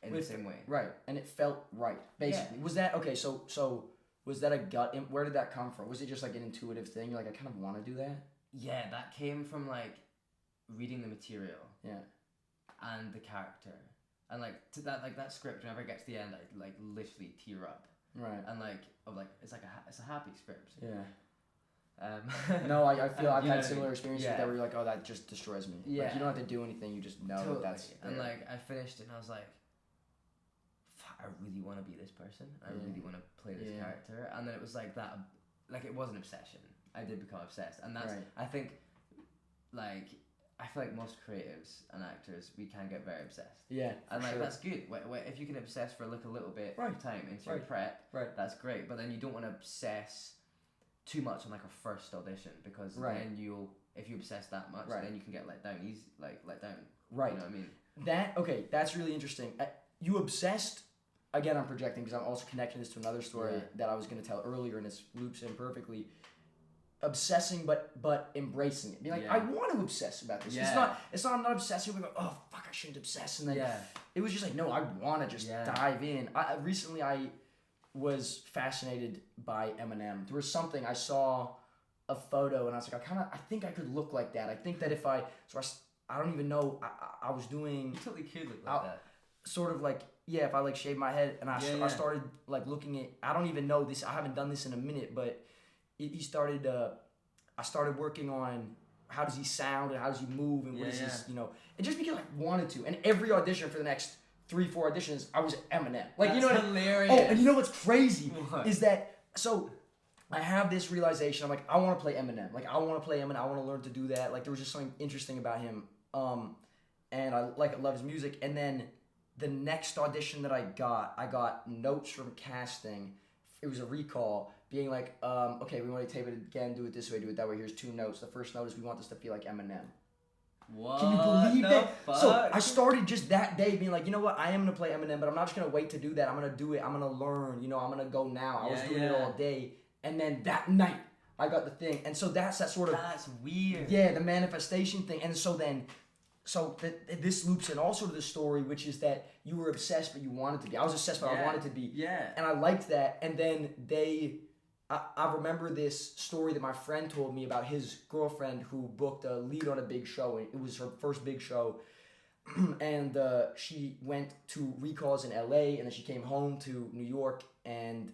in the same way. Right, and it felt right. Basically, was that okay? So was that a gut? Where did that come from? Was it just like an intuitive thing? You're like, I kind of want to do that. Yeah, that came from like reading the material. Yeah. And the character, and like that script. Whenever it gets to the end, I like literally tear up. Right. And like it's a happy script. Yeah. No, I feel I've had similar experiences with that where you're like, oh, that just destroys me. Yeah. Like, you don't have to do anything. You just know totally. That's. And like, I finished it and I was like, fuck, I really want to be this person. I really want to play this character. And then it was like that. Like, it was an obsession. I did become obsessed, and that's I think, like, I feel like most creatives and actors, we can get very obsessed. Yeah, and like that's good. If you can obsess for like a little bit of time into your prep, that's great. But then you don't want to obsess too much on like a first audition, because then if you obsess that much, then you can get let down. Right. You know what I mean? That's really interesting. You obsessed. Again, I'm projecting because I'm also connecting this to another story that I was going to tell earlier, and this loops in perfectly. Obsessing, but embracing it. Being like, I want to obsess about this. Yeah. It's not I'm not obsessing. We go, oh fuck, I shouldn't obsess. And then it was just like, no, I want to just dive in. Recently I was fascinated by Eminem. There was something, I saw a photo and I was like, I think I could look like that. I think that if I don't even know. I was doing. You totally could look like that. Sort of like, if I like shaved my head and I started like looking at. I don't even know this. I haven't done this in a minute, but. He started. I started working on how does he sound and how does he move and what is his, and just because I wanted to. And every audition for the next 3-4 auditions, I was Eminem. Like, that's hilarious. Oh, and you know what's crazy is that I have this realization. I'm like, I want to play Eminem. Like, I want to play Eminem. I want to learn to do that. Like, there was just something interesting about him. And I love his music. And then the next audition that I got notes from casting. It was a recall. Being like, okay, we want to tape it again, do it this way, do it that way. Here's 2 notes. The first note is we want this to feel like Eminem. What? Can you believe that? Fuck? So I started just that day being like, you know what? I am going to play Eminem, but I'm not just going to wait to do that. I'm going to do it. I'm going to learn. I'm going to go now. I was doing it all day. And then that night, I got the thing. And so that's that sort of... That's weird. Yeah, the manifestation thing. And so then... this loops in also to the story, which is that you were obsessed, but you wanted to be. I was obsessed, but I wanted to be. Yeah. And I liked that. And then I remember this story that my friend told me about his girlfriend who booked a lead on a big show. It was her first big show. And she went to recalls in LA, and then she came home to New York, and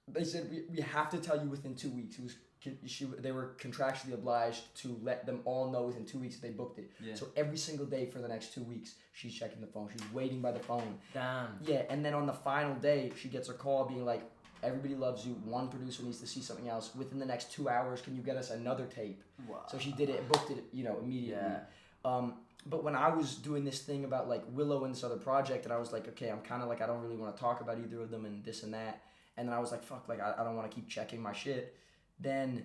they said, we have to tell you within 2 weeks. They were contractually obliged to let them all know within 2 weeks that they booked it. Yeah. So every single day for the next 2 weeks, she's checking the phone. She's waiting by the phone. Damn. Yeah, and then on the final day, she gets her call being like, everybody loves you. One producer needs to see something else. Within the next 2 hours, can you get us another tape? Wow. So she did it, booked it, immediately. Yeah. But when I was doing this thing about like Willow and this other project, and I was like, okay, I'm kind of like, I don't really want to talk about either of them and this and that. And then I was like, fuck, like I don't want to keep checking my shit. Then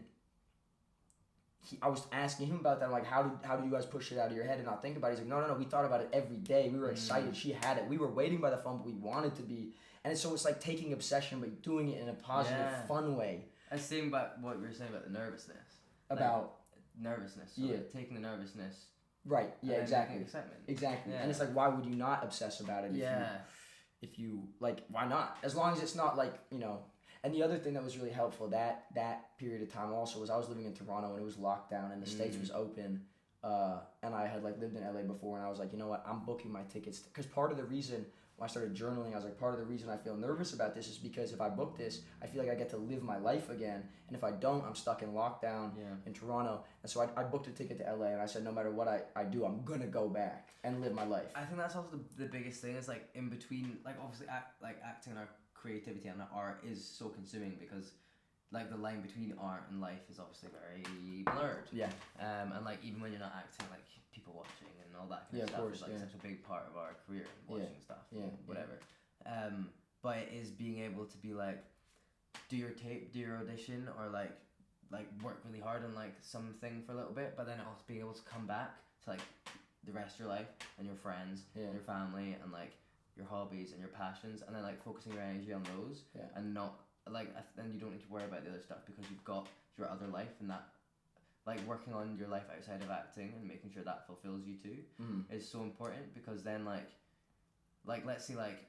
I was asking him about that. I'm like, how do you guys push it out of your head and not think about it? He's like, no, we thought about it every day. We were excited. She had it. We were waiting by the phone, but we wanted to be. And so it's like taking obsession, but doing it in a positive, fun way. I was thinking about what you were saying about the nervousness. About nervousness. So like taking the nervousness. Right. Yeah. Exactly. Excitement. Exactly. Yeah. And it's like, why would you not obsess about it? If you like, why not? As long as it's not like And the other thing that was really helpful that period of time also was I was living in Toronto and it was locked down and the States was open, and I had like lived in LA before, and I was like, you know what, I'm booking my tickets, because part of the reason when I started journaling, I was like, part of the reason I feel nervous about this is because if I book this, I feel like I get to live my life again, and if I don't, I'm stuck in lockdown in Toronto. And so I booked a ticket to LA, and I said, no matter what I do, I'm gonna go back and live my life. I think that's also the biggest thing is like in between, like obviously acting and our creativity and art is so consuming, because like the line between art and life is obviously very blurred. Yeah. And like even when you're not acting, like people watching and all that kind of stuff is like such a big part of our career, watching stuff, whatever. But it is being able to be like, do your tape, do your audition, or like work really hard on like something for a little bit, but then also being able to come back to like the rest of your life and your friends and your family and like your hobbies and your passions, and then like focusing your energy on those and not like then you don't need to worry about the other stuff because you've got your other life, and that like working on your life outside of acting and making sure that fulfills you too is so important, because then like let's say like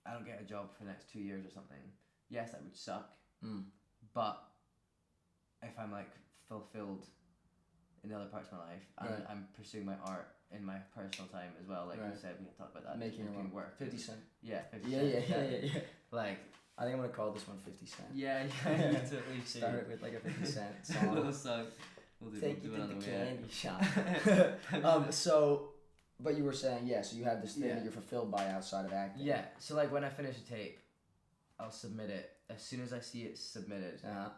I don't get a job for the next 2 years or something. Yes, that would suck, but if I'm like fulfilled in the other parts of my life and I'm pursuing my art in my personal time as well, like you said, we had talked about that, making work. 50 Cent. Yeah, 50 Cent. Yeah. Like, I think I'm gonna call this one 50 Cent. Yeah, you totally should. Start it with like a 50 Cent song. Little song. Take you to the candy shop. So, but you were saying, so you have this thing that you're fulfilled by outside of acting. Yeah, so like when I finish a tape, I'll submit it. As soon as I see it submitted, I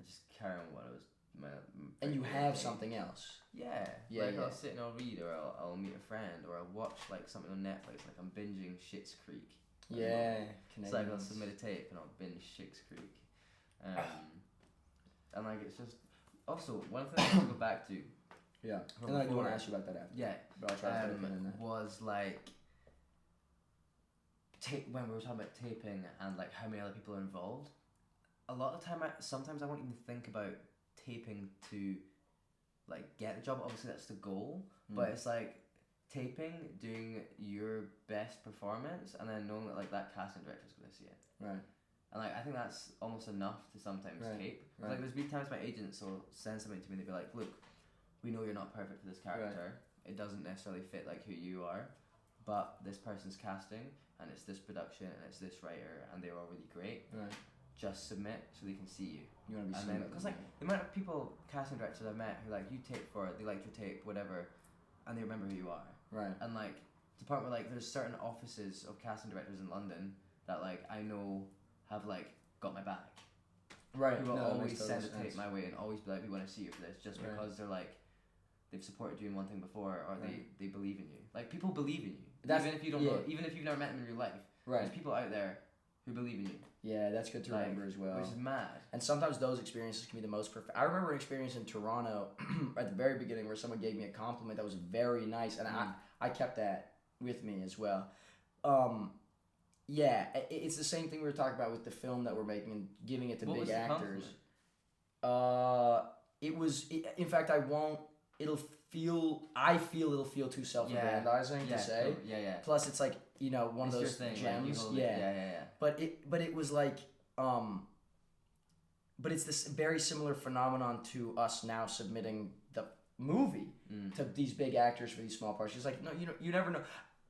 just carry on what I was. And you have something else. I'll sit and I'll read, or I'll meet a friend, or I'll watch like something on Netflix, like I'm binging Schitt's Creek. It's like I'll submit a tape and I'll binge Schitt's Creek, and like it's just also one thing I want to go back to. Yeah, and I do want to ask you about that after. Yeah, but I'll try to put it in there. Was like when we were talking about taping and like how many other people are involved. A lot of the time, sometimes I won't even think about taping to like get the job. Obviously that's the goal, but it's like taping, doing your best performance, and then knowing that like that casting director's going to see it, right? And like I think that's almost enough to sometimes tape. Like there's been times my agents will send something to me and they'll be like, look, we know you're not perfect for this character, it doesn't necessarily fit like who you are, but this person's casting and it's this production and it's this writer and they're all really great, just submit so they can see you. You want to be seen, because like the amount of people, casting directors I've met who like you tape for it, they liked your tape, whatever, and they remember who you are. Right. And like to the point where like there's certain offices of casting directors in London that like I know have like got my back. Right. Who will always send a tape my way and always be like, we want to see you for this, just because they're like they've supported you in one thing before, or they believe in you. Like people believe in you. Even if you don't know, even if you've never met them in real life. There's people out there who believe in you. Yeah, that's good to remember as well. Which is mad. And sometimes those experiences can be the most perfect. I remember an experience in Toronto at the very beginning where someone gave me a compliment that was very nice, and I kept that with me as well. It's the same thing we were talking about with the film that we're making and giving it to big actors. In fact, I feel it'll feel too self-aggrandizing to say. Plus, it's like, one of those gems. But it was like, but it's this very similar phenomenon to us now submitting the movie to these big actors for these small parts. It's like, no, you never know.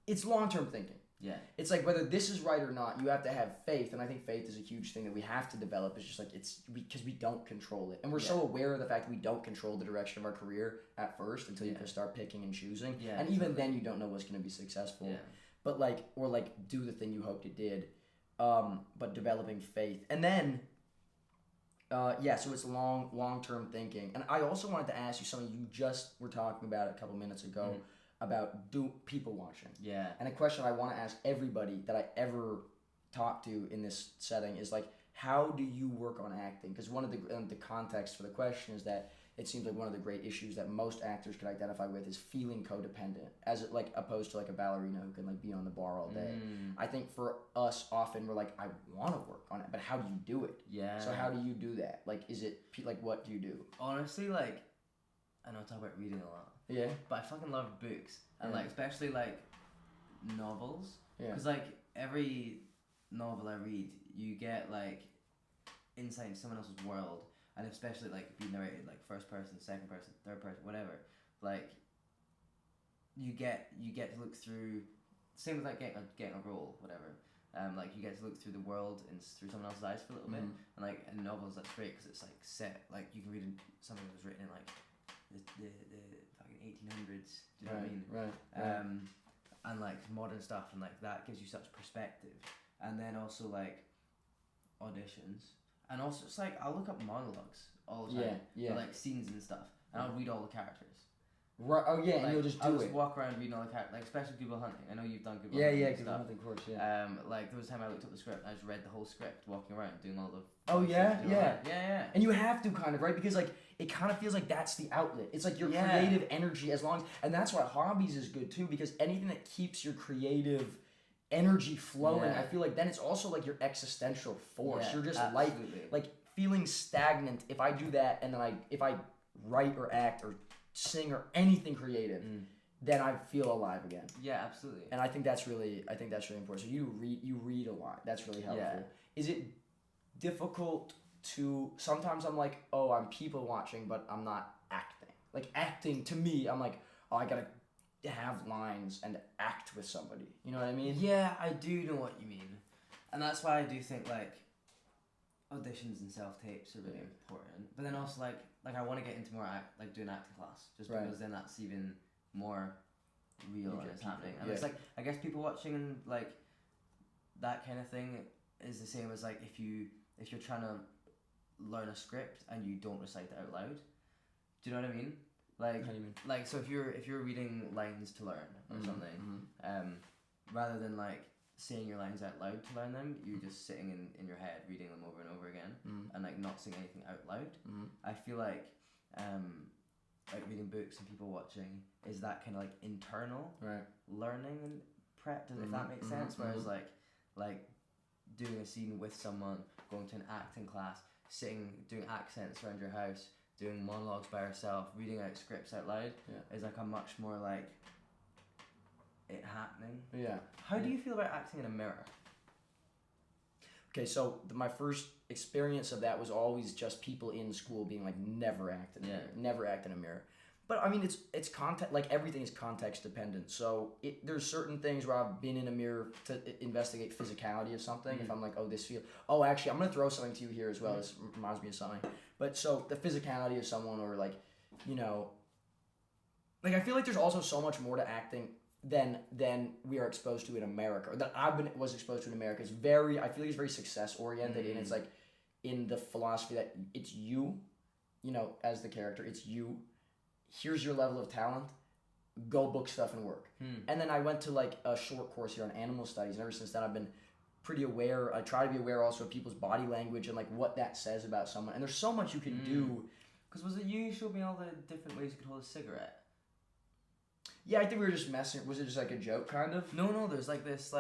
It's long-term thinking. Yeah. It's like whether this is right or not, you have to have faith, and I think faith is a huge thing that we have to develop. It's just like because we don't control it, and we're so aware of the fact that we don't control the direction of our career at first until you can start picking and choosing, and even then you don't know what's going to be successful. But do the thing you hoped it did, but developing faith, and then so it's long-term thinking. And I also wanted to ask you something you just were talking about a couple minutes ago. About people watching. Yeah. And a question I want to ask everybody that I ever talk to in this setting is like, how do you work on acting? Because one of the context for the question is that it seems like one of the great issues that most actors can identify with is feeling codependent, as it like opposed to like a ballerina who can like be on the bar all day. I think for us often we're like, I want to work on it, but how do you do it? Yeah. So how do you do that? Like, is it like what do you do? Honestly, like, I know I talk about reading a lot. Yeah. But I fucking love books. And like especially like novels. Yeah. Because like every novel I read, you get like insight into someone else's world, and especially like being narrated like first person, second person, third person, whatever. Like you get to look through. Same with like getting a role, whatever. Like you get to look through the world and through someone else's eyes for a little bit. And like in novels, that's great because it's like set. Like you can read something that was written in like the fucking 1800s. Do you know what I mean? Right. And like modern stuff, and like that gives you such perspective. And then also like auditions. And also, it's like I'll look up monologues all the time, Yeah. or like scenes and stuff, and I'll read all the characters. Right. Oh yeah, Like, and you'll just I'll do just it. walk around reading all the characters, like especially Good Will Hunting. I know you've done Good Will Yeah, Hunting. yeah, And Good stuff. Hunting, of course, yeah. Like there was a time I looked up the script and I just read the whole script, walking around doing all the. Oh yeah, yeah. Yeah. And you have to kind of, right? Because like it kind of feels like that's the outlet. It's like your creative energy, as long as, and that's why Hobbies is good too, because anything that keeps your creative energy flowing, I feel like then it's also like your existential force. You're just like feeling stagnant. If I do that, and then if I write or act or sing or anything creative, then I feel alive again. Yeah, absolutely. And I think that's really important. So you read a lot. That's really helpful. Yeah. Is it difficult to, sometimes I'm like, oh, I'm people watching, but I'm not acting. Like acting to me, I'm like, oh, I gotta have lines and act with somebody. You know what I mean? Yeah, I do know what you mean, and that's why I do think like auditions and self tapes are really important. But then also like I want to get into more like doing acting class, just because then that's even more real and it's happening. And it's like, I guess people watching and like that kind of thing is the same as like if you're trying to learn a script and you don't recite it out loud. Do you know what I mean? Like, how do you mean? Like, so if you're reading lines to learn or something, rather than like saying your lines out loud to learn them, you're just sitting in your head reading them over and over again, and like not saying anything out loud. I feel like reading books and people watching is that kind of like internal learning and prep. If that makes sense. Whereas like doing a scene with someone, going to an acting class, sitting, doing accents around your house, doing monologues by yourself, reading out scripts out loud is like a much more like it happening. Yeah. How do you feel about acting in a mirror? Okay, so my first experience of that was always just people in school being like, never act in a mirror, never act in a mirror. But I mean, it's context, like everything is context dependent. So there's certain things where I've been in a mirror to investigate physicality of something. If I'm like, oh, actually, I'm gonna throw something to you here as well. This reminds me of something. But so the physicality of someone, or like, you know, like I feel like there's also so much more to acting than we are exposed to in America, or that was exposed to in America. It's very, I feel like it's very success oriented, and it's like in the philosophy that it's you know, as the character, it's you. Here's your level of talent, go book stuff and work. And then I went to like a short course here on animal studies, and ever since then I've been pretty aware. I try to be aware also of people's body language and like what that says about someone. And there's so much you can do. Because was it you who showed me all the different ways you could hold a cigarette? Yeah, I think we were just messing. Was it just like a joke, kind of? No. There's like this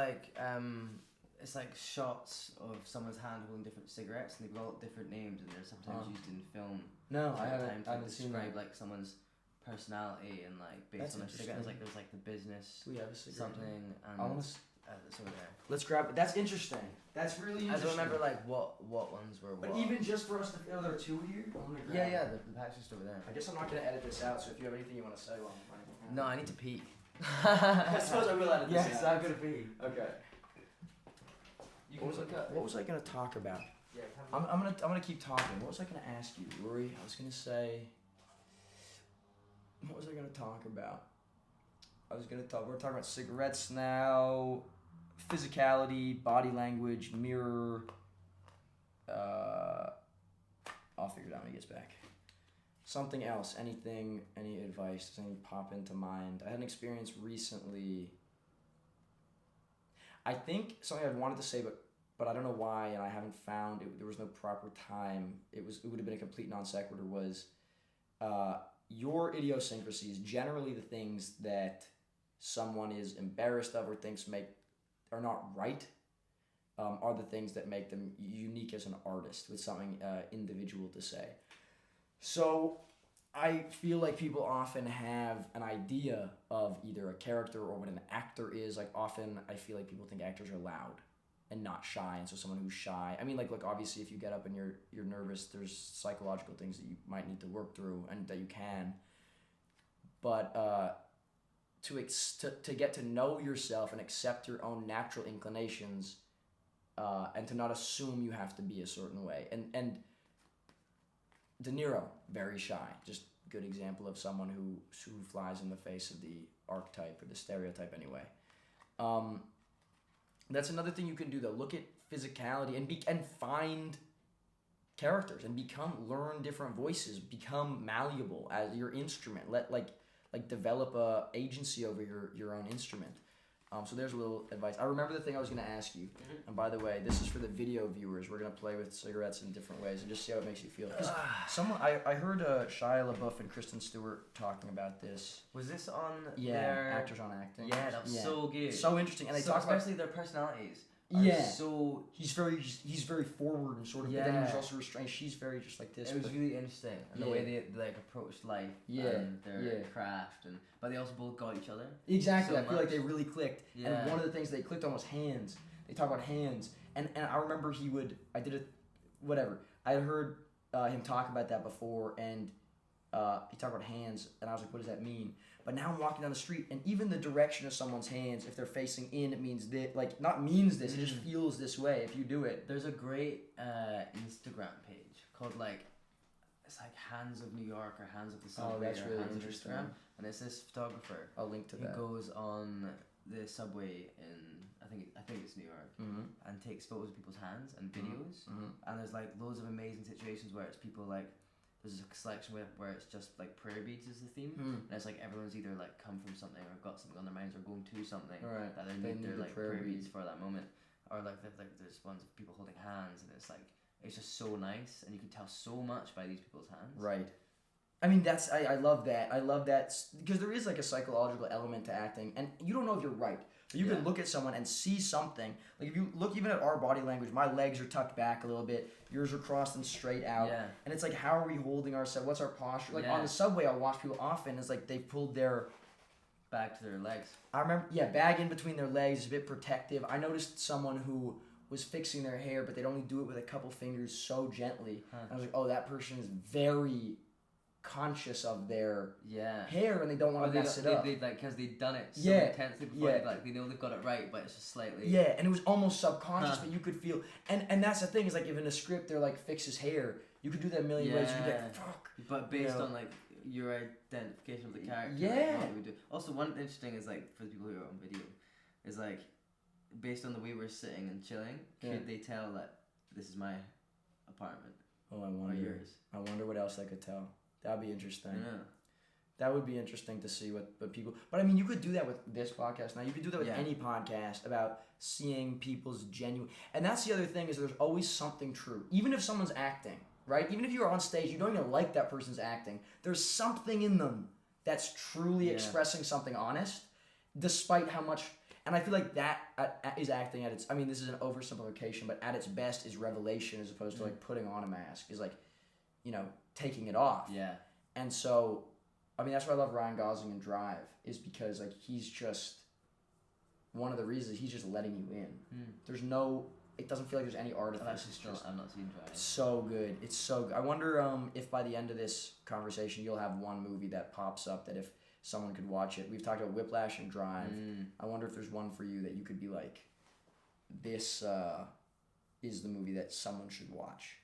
it's like shots of someone's hand holding different cigarettes, and they've all different names, and they're sometimes used in film. No, I haven't seen describe like someone's personality and like based on their cigarettes. Like there's like the business. Do we have a cigarette? Something and it's over there. Let's grab it. That's interesting. That's really interesting. I don't remember like what ones were what. But even just for us to feel there are two here. The pack's just over there. I guess I'm not gonna edit this out. So if you have anything you want to say while I'm running. No, I need to pee. I suppose I will edit this out. Yes, I'm gonna pee. Okay. What was I gonna talk about? Yeah, I'm gonna keep talking. What was I gonna ask you, Rory? I was gonna say. What was I gonna talk about? We're talking about cigarettes now, physicality, body language, mirror. I'll figure it out when he gets back. Something else, anything, any advice, does anything pop into mind? I had an experience recently. I think something I wanted to say, but I don't know why, and I haven't found it. There was no proper time. It would have been a complete non sequitur. Was your idiosyncrasies, generally the things that someone is embarrassed of or thinks are not right, are the things that make them unique as an artist with something individual to say. So I feel like people often have an idea of either a character or what an actor is. Like often I feel like people think actors are loud and not shy, and so someone who's shy, I mean, like obviously if you get up and you're nervous, there's psychological things that you might need to work through and that you can, but to get to know yourself and accept your own natural inclinations, and to not assume you have to be a certain way. And De Niro, very shy, just good example of someone who flies in the face of the archetype or the stereotype anyway. That's another thing you can do though. Look at physicality and find characters and learn different voices, become malleable as your instrument. Let like develop a agency over your own instrument. So there's a little advice. I remember the thing I was going to ask you. And by the way, this is for the video viewers. We're going to play with cigarettes in different ways and just see how it makes you feel. I heard Shia LaBeouf and Kristen Stewart talking about this. Was this on their Actors on Acting? Yeah, that was so good. So interesting. And they talk especially their personalities. So he's very forward and sort of, but then he's also restrained. She's very just like this. It was really interesting, and the way they like approached life and their craft, but they also both got each other. Exactly, I feel like they really clicked. Yeah. And one of the things they clicked on was hands. They talk about hands, and I remember I had heard him talk about that before, and he talked about hands, and I was like, what does that mean? But now I'm walking down the street, and even the direction of someone's hands, if they're facing in, it means this. Like, not means this, it just feels this way if you do it. There's a great Instagram page called, it's like Hands of New York or Hands of the Subway. Oh, that's really interesting. Instagram. And it's this photographer. I'll link to that. He goes on the subway in, I think it's New York, and takes photos of people's hands and videos. And there's, loads of amazing situations where it's people, there's a selection where it's just prayer beads is the theme, and it's everyone's either come from something or got something on their minds or going to something that they need their prayer beads for that moment, or there's ones of people holding hands, and it's just so nice, and you can tell so much by these people's hands. Right. I mean, I love that. I love that because there is a psychological element to acting, and you don't know if you're right. But you can look at someone and see something. Like if you look even at our body language, my legs are tucked back a little bit, yours are crossed and straight out. Yeah. And it's how are we holding ourselves? What's our posture? On the subway, I'll watch people often. It's they've pulled their back to their legs. I remember, bag in between their legs, a bit protective. I noticed someone who was fixing their hair, but they'd only do it with a couple fingers so gently. And I was like, oh, that person is very conscious of their hair, and they don't want to mess it up. Because they've done it so intensely before, they know they've got it right, but it's just slightly. Yeah, and it was almost subconscious, but you could feel. And that's the thing is if in a script they're fix his hair, you could do that a million ways. You could fuck. But based on your identification of the character. What we do. Also, one interesting is for the people who are on video, is based on the way we're sitting and chilling, could they tell that this is my apartment? Oh, I wonder. Or yours? I wonder what else I could tell. That'd be interesting. Yeah. That would be interesting to see what people... But, I mean, you could do that with this podcast now. You could do that with any podcast about seeing people's genuine... And that's the other thing is there's always something true. Even if someone's acting, right? Even if you're on stage, you don't even like that person's acting. There's something in them that's truly expressing something honest, despite how much... And I feel like that is acting at its... I mean, this is an oversimplification, but at its best is revelation as opposed to, putting on a mask. Is, taking it off. Yeah. And so, I mean, that's why I love Ryan Gosling in Drive, is because, he's just, one of the reasons he's just letting you in. There's no, it doesn't feel like there's any artifice. I've not seen Drive. It's so good. It's so good. I wonder if by the end of this conversation you'll have one movie that pops up that if someone could watch it. We've talked about Whiplash and Drive. I wonder if there's one for you that you could be this is the movie that someone should watch.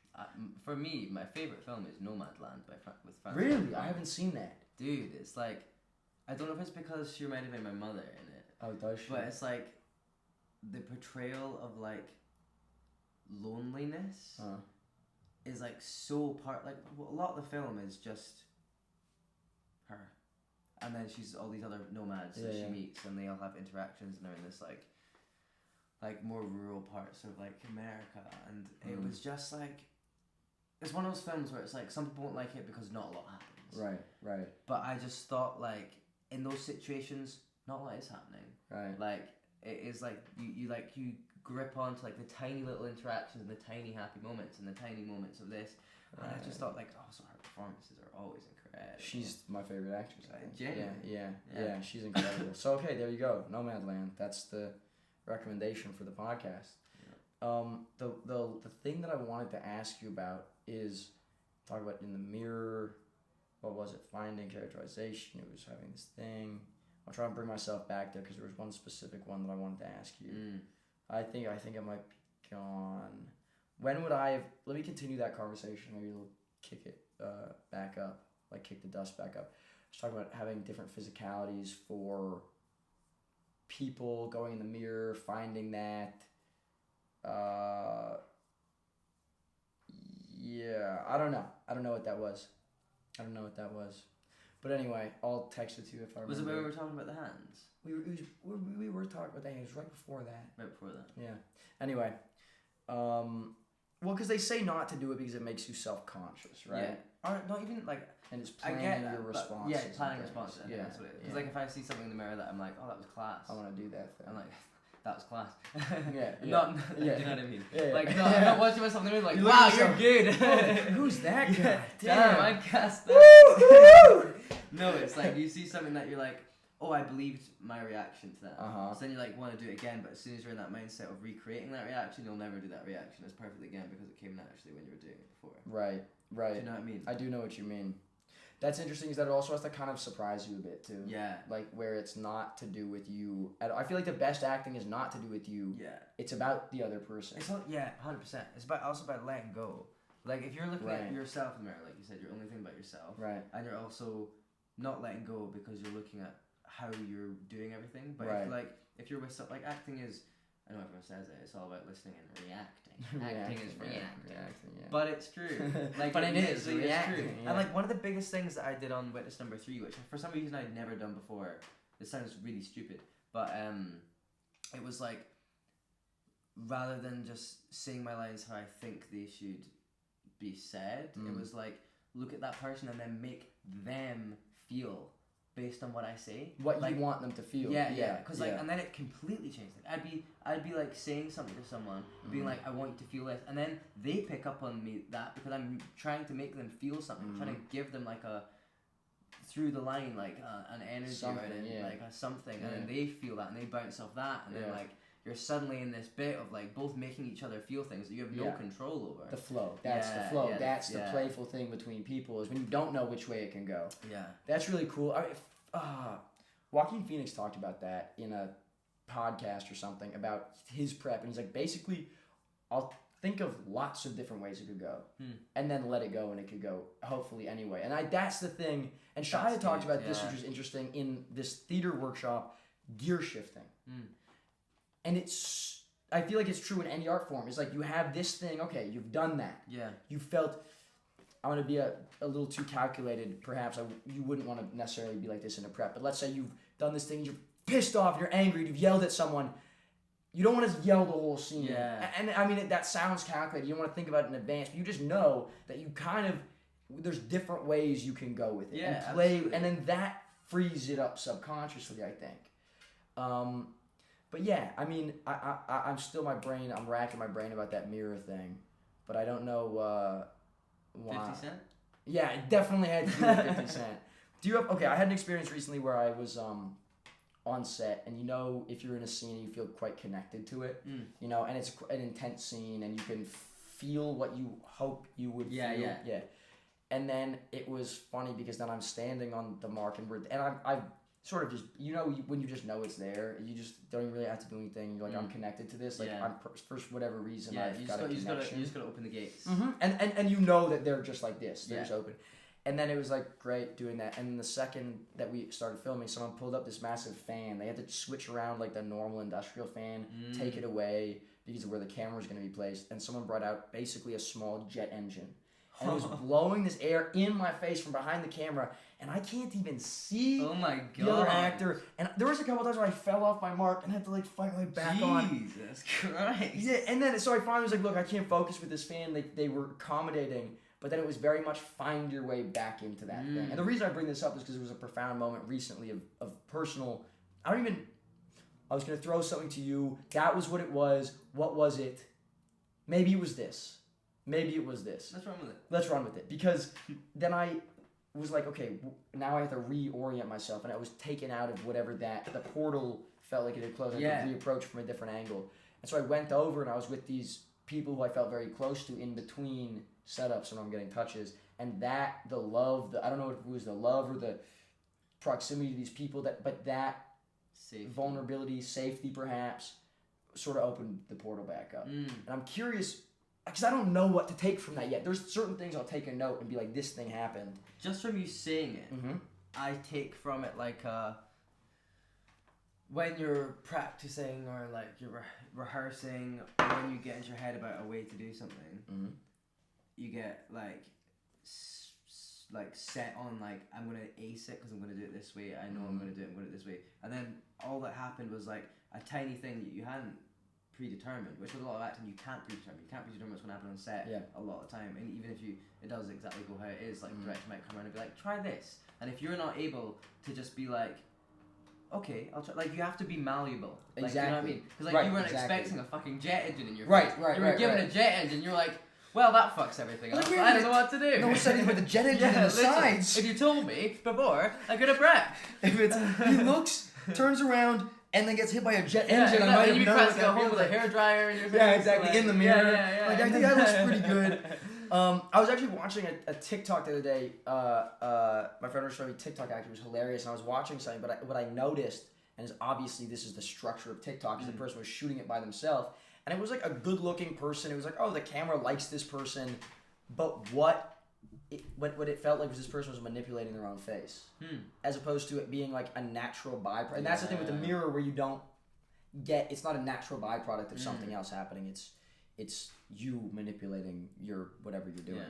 For me, my favorite film is Nomadland with Francis. Really? I haven't seen that. Dude, it's I don't know if it's because she reminded me of my mother in it. Oh, does she? But it's the portrayal of loneliness is so part. A lot of the film is just her, and then she's all these other nomads that she meets, and they all have interactions, and they're in this more rural parts of America, and it was just it's one of those films where it's some people won't like it because not a lot happens. Right. But I just thought in those situations, not a lot is happening. Right. It is you grip onto the tiny little interactions and the tiny happy moments and the tiny moments of this. And I just thought also her performances are always incredible. She's my favorite actress. I think. Genuinely. Yeah, she's incredible. So okay, there you go. Nomadland. That's the recommendation for the podcast. The thing that I wanted to ask you about is talk about in the mirror. What was it? Finding characterization. It was having this thing. I'll try and bring myself back there because there was one specific one that I wanted to ask you. I think it might be gone. When would I have? Let me continue that conversation. Maybe it'll kick it back up, kick the dust back up. I was talking about having different physicalities for people, going in the mirror, finding that. Yeah, I don't know what that was. But anyway, I'll text it to you if I remember. Was it when we were talking about the hands? We were talking about the hands right before that. Right before that. Yeah. Anyway, well, because they say not to do it because it makes you self-conscious, right? Yeah. Or not even like. And it's planning your responses. Yeah, planning responses. Yeah, that's what it is. Because like if I see something in the mirror that I'm like, oh, that was class. I want to do that thing. I'm like, that was class. Yeah. Do you know what I mean? Yeah. Like, no, I'm not watching myself in the mirror like, You wow, look at you're yourself, good. Oh, who's that guy? Damn, I cast that. No, it's like you see something that you're like, oh, I believed my reaction to that. So then you like want to do it again, but as soon as you're in that mindset of recreating that reaction, you'll never do that reaction as perfectly again because it came naturally when you were doing it before. Right. Do you know what I mean? I do know what you mean. That's interesting is that it also has to kind of surprise you a bit too. Yeah. Like where it's not to do with you. I feel like the best acting is not to do with you. Yeah. It's about the other person. It's not, 100%. It's also about letting go. Like if you're looking at yourself in the mirror, like you said, you're only thinking about yourself. Right. And you're also not letting go because you're looking at how you're doing everything. But if you're with like acting is, I know everyone says it, it's all about listening and reacting. Acting is reacting. Yeah. But it's true. Like, but it is reacting. It's true. Yeah. And like one of the biggest things that I did on Witness number 3, which for some reason I'd never done before, it sounds really stupid, but it was like, rather than just saying my lines how I think they should be said, it was like, look at that person and then make them feel based on what I say, what you want them to feel. Yeah. Because and then it completely changed. Like I'd be like saying something to someone, being like, I want you to feel this, and then they pick up on me that because I'm trying to make them feel something, trying to give them like a through the line like an energy something, like a something, and then they feel that and they bounce off that, and then like you're suddenly in this bit of like both making each other feel things that you have no control over. The flow. That's the flow. That's the playful thing between people is when you don't know which way it can go. Yeah. That's really cool. Joaquin Phoenix talked about that in a podcast or something about his prep, and he's like, basically, I'll think of lots of different ways it could go, and then let it go, and it could go hopefully anyway. And that's the thing. And Shia talked about this, which was interesting in this theater workshop, gear shifting. And I feel like it's true in any art form. It's like you have this thing, okay, you've done that. Yeah. You felt, I'm going to be a little too calculated, perhaps. You wouldn't want to necessarily be like this in a prep, but let's say you've done this thing, you're pissed off, you're angry, you've yelled at someone. You don't want to yell the whole scene. Yeah. And I mean, that sounds calculated. You don't want to think about it in advance, but you just know that you kind of, there's different ways you can go with it. Yeah, and play, absolutely. And then that frees it up subconsciously, I think. But yeah, I mean, I'm still I'm racking my brain about that mirror thing, but I don't know why. 50 Cent? Yeah, it definitely had to do with 50 Cent. I had an experience recently where I was on set, and if you're in a scene and you feel quite connected to it, and it's an intense scene, and you can feel what you hope you would feel. Yeah. And then it was funny because then I'm standing on the mark, and I've sort of just, when you just know it's there, you just don't even really have to do anything. You're like, I'm connected to this. Like, I'm for whatever reason, I've got a connection. You just gotta open the gates. And you know that they're just like this. They're just open. And then it was like great doing that. And the second that we started filming, someone pulled up this massive fan. They had to switch around like the normal industrial fan, take it away because of where the camera was going to be placed. And someone brought out basically a small jet engine. And it was blowing this air in my face from behind the camera, and I can't even see the other actor. And there was a couple times where I fell off my mark and had to like fight my way back on. Jesus Christ. Yeah, and then so I finally was like, look, I can't focus with this fan. They were accommodating, but then it was very much find your way back into that thing. And the reason I bring this up is because it was a profound moment recently of personal. I was going to throw something to you. That was what it was. What was it? Maybe it was this. Maybe it was this. Let's run with it. Because then I was like, okay, now I have to reorient myself. And I was taken out of whatever the portal felt like it had closed. I had to reapproach from a different angle. And so I went over and I was with these people who I felt very close to in between setups when I'm getting touches. And the love, I don't know if it was the love or the proximity to these people, but that safety. Vulnerability, safety perhaps, sort of opened the portal back up. And I'm curious, because I don't know what to take from that yet. There's certain things I'll take a note and be like, this thing happened. Just from you saying it, I take from it like when you're practicing or like you're rehearsing, or when you get into your head about a way to do something, you get like like set on like I'm gonna ace it because I'm gonna do it this way. I know I'm gonna do it this way. And then all that happened was like a tiny thing that you hadn't predetermined, which with a lot of acting you can't predetermine. You can't predetermine what's gonna happen on set a lot of the time. And even if it does exactly go how it is, like the director might come around and be like, try this. And if you're not able to just be like, okay, I'll try. Like you have to be malleable. Like, exactly. You know what I mean? Because like you weren't expecting a fucking jet engine in your face. You were given a jet engine. You're like, well, that fucks everything up. I don't know what to do. No one's setting with a jet engine on the sides. If you told me before, I could have prepped. If it's he looks, turns around, and then gets hit by a jet engine, I might have known what go home with a hairdryer in your face. Yeah, exactly. Like, in the mirror. Yeah. Like I think that looks pretty good. I was actually watching a TikTok the other day. My friend was showing me TikTok. Actually, it was hilarious. And I was watching something, but what I noticed, and is obviously this is the structure of TikTok, is the person was shooting it by themselves, and it was like a good-looking person. It was like, oh, the camera likes this person, but what it felt like was this person was manipulating their own face, as opposed to it being like a natural byproduct. And that's the thing with the mirror, where you don't get, it's not a natural byproduct of something else happening. It's you manipulating your whatever you're doing.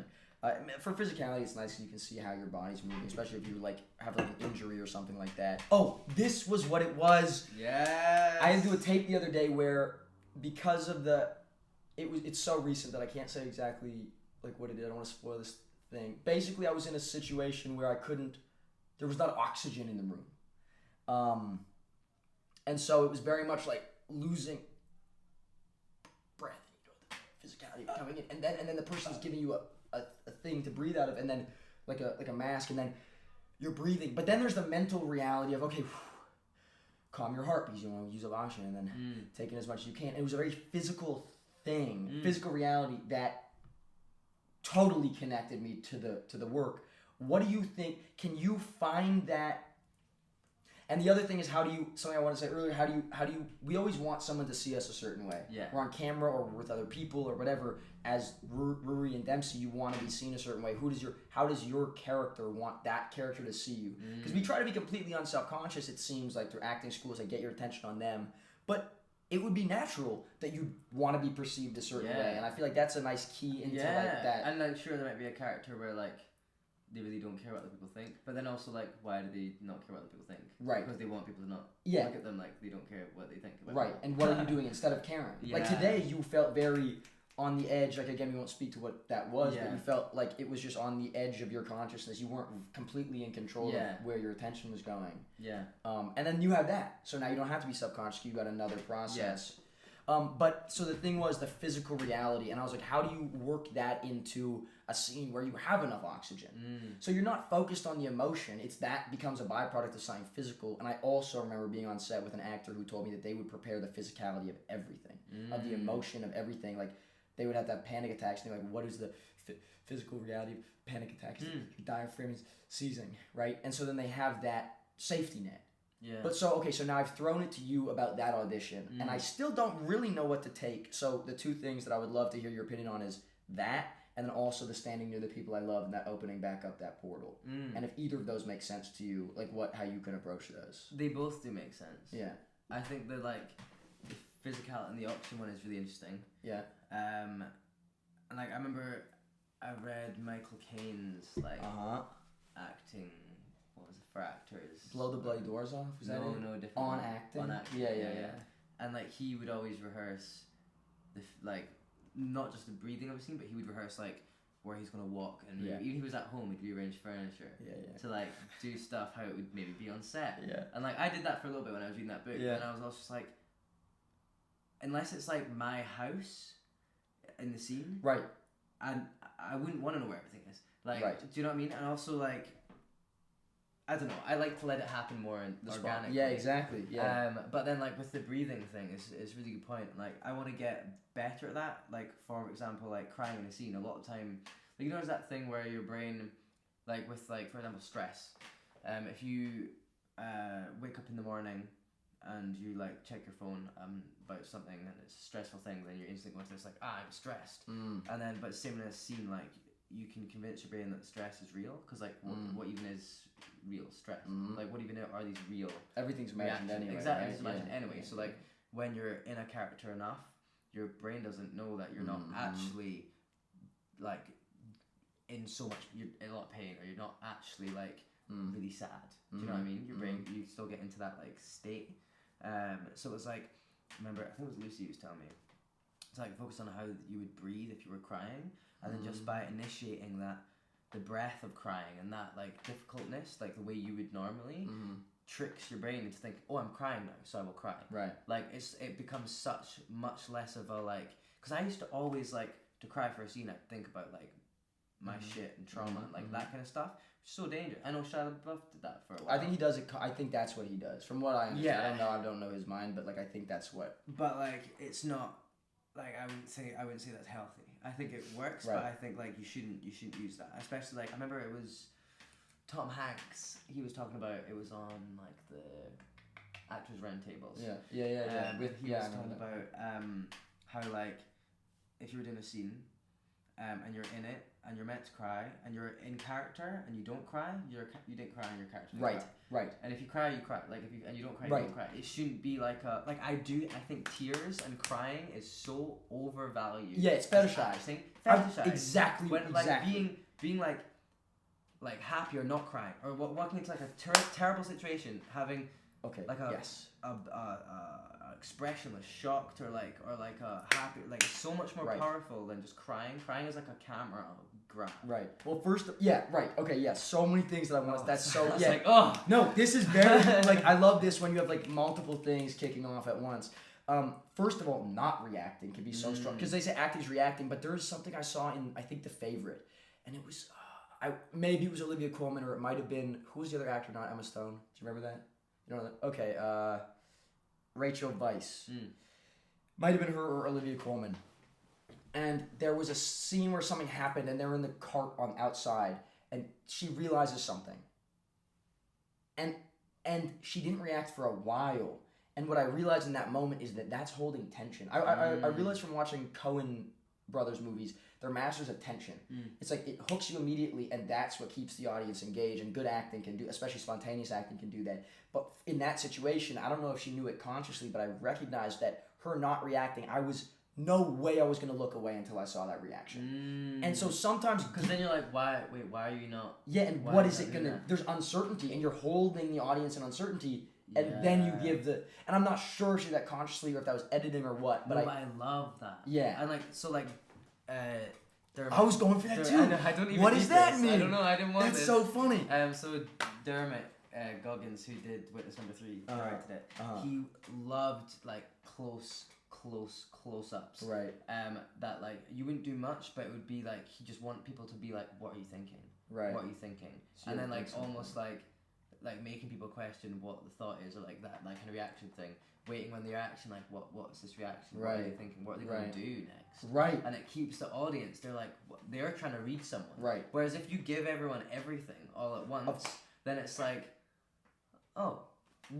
For physicality, it's nice because you can see how your body's moving, especially if you like have like an injury or something like that. Oh, this was what it was. Yes. I had to do a tape the other day where, because of it's so recent that I can't say exactly like what it did. I don't want to spoil this thing. Basically, I was in a situation where there was not oxygen in the room, and so it was very much like losing breath. The physicality coming in, and then the person's giving you a thing to breathe out of, and then like a mask, and then you're breathing. But then there's the mental reality of, okay, calm your heart because you want to use oxygen, and then take in as much as you can. And it was a very physical thing, physical reality that totally connected me to the work. What do you think? Can you find that? And the other thing is, something I wanted to say earlier, how do you, we always want someone to see us a certain way. Yeah. We're on camera or we're with other people or whatever. As Ruaridh and Dempsey, you want to be seen a certain way. How does your character want that character to see you? Because we try to be completely unselfconscious, it seems like, through acting schools, like get your attention on them. But it would be natural that you want to be perceived a certain way. And I feel like that's a nice key into like that. And like, sure, there might be a character where like they really don't care what other people think, but then also like, why do they not care what other people think? Right. Because they want people to not look at them like they don't care what they think about Right. And what are you doing instead of caring? Like today, you felt very on the edge. Like again, we won't speak to what that was, but you felt like it was just on the edge of your consciousness. You weren't completely in control of where your attention was going. Yeah. And then you have that, so now you don't have to be subconscious. You got another process. But so the thing was the physical reality, and I was like, how do you work that into a scene where you have enough oxygen? So you're not focused on the emotion. That becomes a byproduct of something physical. And I also remember being on set with an actor who told me that they would prepare the physicality of everything, of the emotion of everything. Like they would have to have panic attacks, and they're like, what is the physical reality of panic attacks? Your diaphragm is seizing, right? And so then they have that safety net. Yeah. But so now I've thrown it to you about that audition, and I still don't really know what to take. So the two things that I would love to hear your opinion on is that, and then also the standing near the people I love and that opening back up that portal. And if either of those make sense to you, like how you can approach those. They both do make sense. Yeah. I think that like the physicality and the oxygen one is really interesting. Yeah. And like I remember I read Michael Caine's like acting. What was it for actors? Blow the bloody doors off? Was that it? No, different. On acting? On acting. Yeah. And like he would always rehearse like not just the breathing of a scene, but he would rehearse like where he's gonna walk, and even if he was at home, he'd rearrange furniture to like do stuff how it would maybe be on set. Yeah. And like I did that for a little bit when I was reading that book, and I was also just like, unless it's like my house in the scene, right? And I wouldn't want to know where everything is. Like, do you know what I mean? And also like, I don't know. I like to let it happen more organically. Yeah, exactly. Yeah. But then like with the breathing thing, it's a really good point. Like I want to get better at that. Like for example, like crying in a scene. A lot of time, like, you know, there's that thing where your brain, like with like for example stress. If you wake up in the morning and you like check your phone about something and it's a stressful thing, then your instinct goes to this like, I'm stressed. And then but same in a scene, like you can convince your brain that the stress is real, because like what even is real stress? Like what even are these real? Everything's imagined anyway. Exactly, right? it's imagined anyway. So like when you're in a character enough, your brain doesn't know that you're not actually like in so much, you're in a lot of pain, or you're not actually like really sad. Do you know what I mean? Your brain, you still get into that like state. So it was like, I remember, I think it was Lucy who was telling me, it's like focus on how you would breathe if you were crying, and then just by initiating that, the breath of crying and that like difficultness, like the way you would normally, tricks your brain into think, oh, I'm crying now, so I will cry. Right. Like it becomes much less of a like, because I used to always like to cry for a scene. I'd think about like my shit and trauma and like that kind of stuff. So dangerous. I know Shia LaBeouf did that for a while. I think he does it. I think that's what he does. From what I understand, yeah. I don't know his mind, but like I think that's what. But like it's not like I wouldn't say that's healthy. I think it works, but I think like you shouldn't use that. Especially like I remember it was Tom Hanks. He was talking about it was on like the actors' roundtables. Yeah. He was talking about how like if you were doing a scene and you're in it and you're meant to cry and you're in character and you don't cry, you didn't cry and your character didn't cry. Right. And if you cry, you cry. Like if you and you don't cry, you don't cry. It shouldn't be like I think tears and crying is so overvalued. Yeah, it's fetishized. Exactly. When like being like happy or not crying or walking into like a terrible situation, having like a expressionless, shocked or like a happy, like it's so much more powerful than just crying. Crying is like a camera grab. Right. Well, first, okay, yeah. So many things that I want. That's so. Yeah. Like, no, this is very like I love this when you have like multiple things kicking off at once. First of all, not reacting can be so strong because they say acting is reacting, but there is something I saw in I think The Favorite, and it was maybe it was Olivia Colman or it might have been who was the other actor, not Emma Stone. Do you remember that? You know that? Okay. Rachel Weisz. Might have been her or Olivia Colman. And there was a scene where something happened and they're in the cart on outside and she realizes something. And she didn't react for a while. And what I realized in that moment is that that's holding tension. I realized from watching Coen brothers movies, they're masters of tension. It's like it hooks you immediately and that's what keeps the audience engaged, and good acting can do, especially spontaneous acting can do that. But in that situation, I don't know if she knew it consciously, but I recognized that her not reacting, no way I was going to look away until I saw that reaction. And so sometimes... Because then you're like, why are you not... Yeah, and what is it going to... There's uncertainty, and you're holding the audience in uncertainty, and then you give the... And I'm not sure if she did that consciously or if that was editing or what, but I love that. Yeah. And like, so like... I was going for that too. I don't even what does that mean? I don't know, I didn't want That's this. so funny. So Dermot Goggins, who did Witness Number 3, directed it, he loved like close-ups. Right. That like you wouldn't do much, but it would be like he just want people to be like, what are you thinking? Right. What are you thinking? So and then like almost like making people question what the thought is, or like that like kind of reaction thing. Waiting when the reaction, like what's this reaction? What are they thinking? What are they going to do next? Right. And it keeps the audience. They're like they're trying to read someone. Right. Whereas if you give everyone everything all at once, then it's like, oh.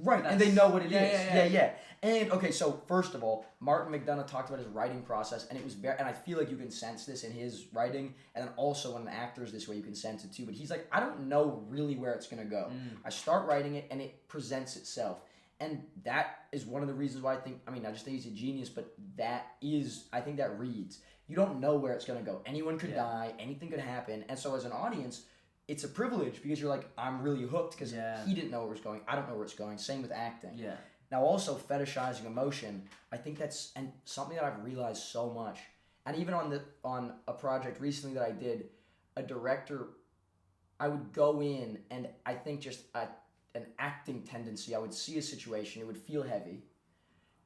Right, and they know what it is. Yeah. And okay, so first of all, Martin McDonagh talked about his writing process, and it was and I feel like you can sense this in his writing, and then also in the actors this way you can sense it too. But he's like, I don't know really where it's gonna go. I start writing it, and it presents itself, and that is one of the reasons why I just think he's a genius. But I think that reads. You don't know where it's gonna go. Anyone could die. Anything could happen, and so as an audience, it's a privilege because you're like, I'm really hooked because he didn't know where it was going. I don't know where it's going. Same with acting. Yeah. Now also fetishizing emotion, I think that's something that I've realized so much. And even on a project recently that I did, a director, I would go in and I think just an acting tendency. I would see a situation, it would feel heavy,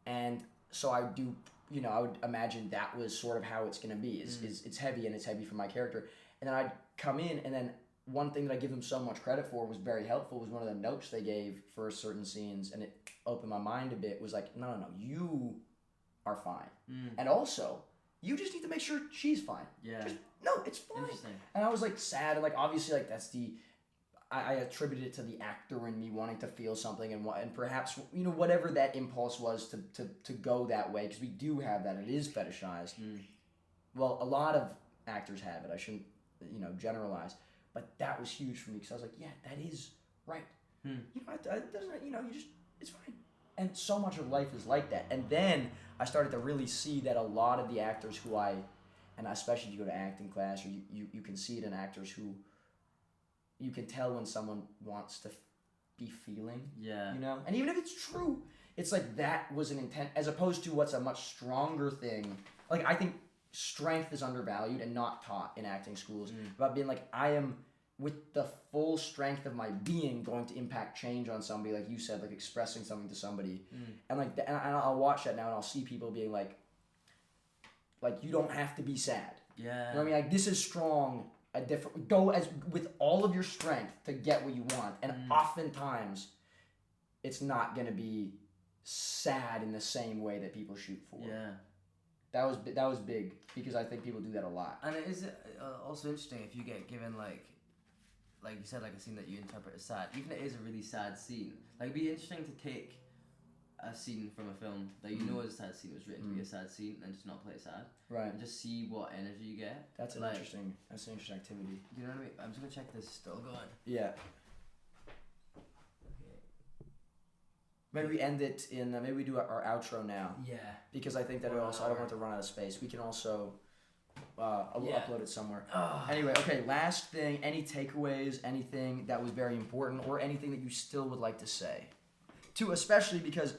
and so I would imagine that was sort of how it's gonna be. It's heavy and it's heavy for my character, and then I'd come in and then. One thing that I give them so much credit for was very helpful was one of the notes they gave for certain scenes, and it opened my mind a bit, was like, no, you are fine. And also, you just need to make sure she's fine. Yeah. It's fine. Interesting. And I was like sad, and like obviously like that's I attributed it to the actor and me wanting to feel something and perhaps, whatever that impulse was to go that way, because we do have that, it is fetishized. Well, a lot of actors have it, I shouldn't, generalize. But that was huge for me because I was like, yeah, that is right. It's fine. And so much of life is like that. And then I started to really see that a lot of the actors who I and especially if you go to acting class, or you can see it in actors who you can tell when someone wants to be feeling, Yeah. you know? And even if it's true, it's like that was an intent, as opposed to what's a much stronger thing. Like, I think strength is undervalued and not taught in acting schools, about being like, I am, with the full strength of my being, going to impact change on somebody, like you said, like expressing something to somebody. And like, and I'll watch that now and I'll see people being like, you don't have to be sad. Yeah. You know what I mean? Like, this is strong. Go as with all of your strength to get what you want, and oftentimes it's not gonna be sad in the same way that people shoot for. Yeah. That was big, because I think people do that a lot. And it is also interesting if you get given like you said, like a scene that you interpret as sad, even if it is a really sad scene. Like, it'd be interesting to take a scene from a film that you know is a sad scene, was written to be a sad scene, and just not play it sad. Right. And just see what energy you get. That's an interesting activity. You know what I mean? I'm just gonna check this is still going. Yeah. Okay. Maybe we end it in. Maybe we do our outro now. Yeah. Because I think that it also, I don't want it to run out of space. We can also upload it somewhere. Anyway, okay. Last thing. Any takeaways? Anything that was very important, or anything that you still would like to say? Especially because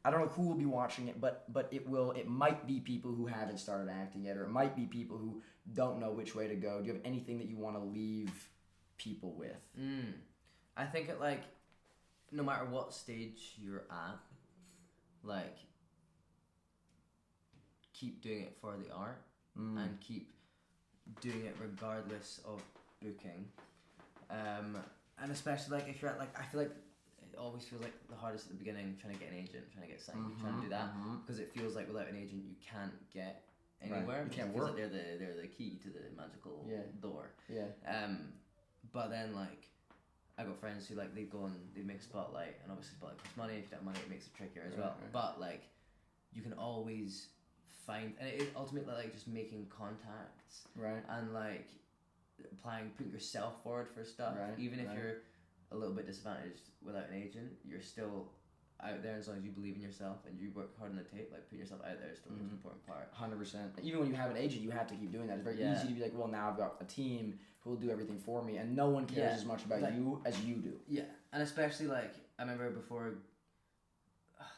I don't know who will be watching it, but it might be people who haven't started acting yet, or it might be people who don't know which way to go. Do you have anything that you want to leave people with? I think it, like, no matter what stage you're at, like, keep doing it for the art, and keep doing it regardless of booking. And especially, like, if you're at, like, I feel like it always feels like the hardest at the beginning, trying to get an agent, trying to get signed, trying to do that, because it feels like without an agent you can't get anywhere. Right. You can't work. work. Like they're the key to the magical door. Yeah. But then, like, I got friends who, like, they make a spotlight, and obviously spotlight costs money. If you don't have money, it makes it trickier as well. Right. But, like, you can always find, and it is ultimately like just making contacts, right? And like putting yourself forward for stuff, right. Even if you're a little bit disadvantaged without an agent, you're still out there as long as you believe in yourself and you work hard on the tape. Like, putting yourself out there is still the most important part. 100%. Even when you have an agent, you have to keep doing that. It's very easy to be like, well, now I've got a team who will do everything for me, and no one cares as much about you as you do. Yeah, and especially, like, I remember before.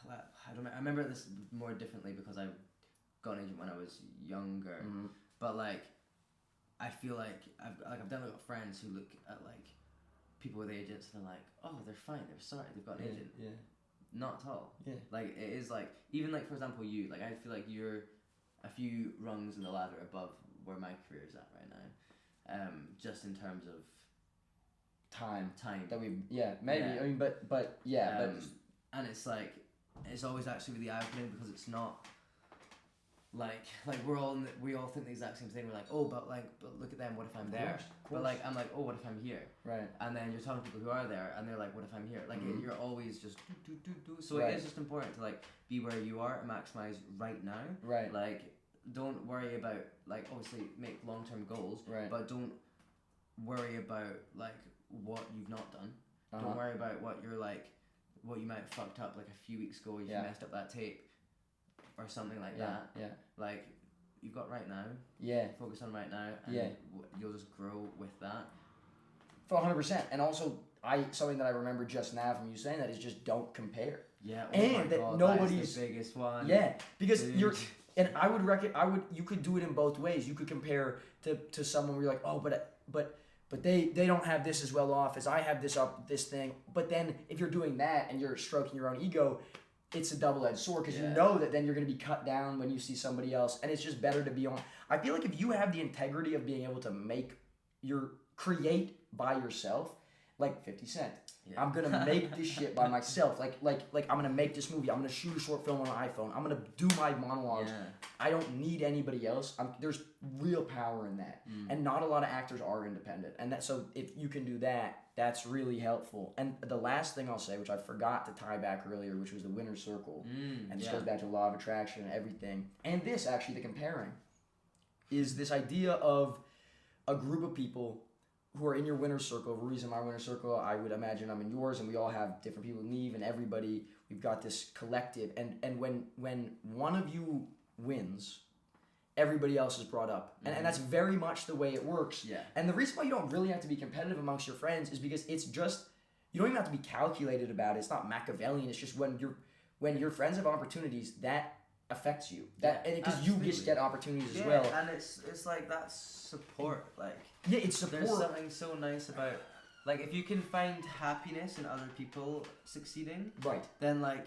I remember this more differently because I got an agent when I was younger, but like, I feel like I've definitely got friends who look at like people with agents and they're like, oh, they're fine, they're sorry, they've got an agent. Yeah. Not at all. Yeah. Like, it is like, even like, for example, you, like, I feel like you're a few rungs in the ladder above where my career is at right now. Just in terms of time that we maybe. I mean, but and it's like, it's always actually really eye-opening because it's not like we all think the exact same thing. We're like, oh, but look at them, what if I'm there? Of course. But like, I'm like, oh, what if I'm here? Right. And then you're talking to people who are there and they're like, what if I'm here? Like, you're always just do. So it is just important to like be where you are and maximize right now. Right. Like, don't worry about, like, obviously make long-term goals, right, but don't worry about like what you've not done. Don't worry about what you're like, what you might have fucked up like a few weeks ago if you messed up that tape or something like that. Yeah. Like, you've got right now. Yeah. Focus on right now. And you'll just grow with that. For 100%. And also, something that I remember just now from you saying that is just don't compare. Yeah. Oh and that God, nobody's the biggest one. Yeah, because and you could do it in both ways. You could compare to someone where you're like, oh, but they don't have this as well off as I have this thing. But then if you're doing that and you're stroking your own ego, it's a double-edged sword because you know that then you're going to be cut down when you see somebody else, and it's just better to be on. I feel like if you have the integrity of being able to create by yourself, like 50 Cent. Yeah. I'm gonna make this shit by myself. Like I'm gonna make this movie. I'm gonna shoot a short film on an iPhone. I'm gonna do my monologues. Yeah. I don't need anybody else. There's real power in that, and not a lot of actors are independent. And so if you can do that, that's really helpful. And the last thing I'll say, which I forgot to tie back earlier, which was the winner's circle, and this goes back to law of attraction and everything. And this actually, the comparing, is this idea of a group of people who are in your winner's circle. For reason my winner's circle, I would imagine I'm in yours, and we all have different people in Neve, and everybody, we've got this collective, and when one of you wins, everybody else is brought up. And that's very much the way it works. Yeah. And the reason why you don't really have to be competitive amongst your friends is because it's just, you don't even have to be calculated about it. It's not Machiavellian. It's just when your friends have opportunities, that affects you. Because you just get opportunities as well. And it's like that's support. Like it's support. There's something so nice about, like, if you can find happiness in other people succeeding, right? Then like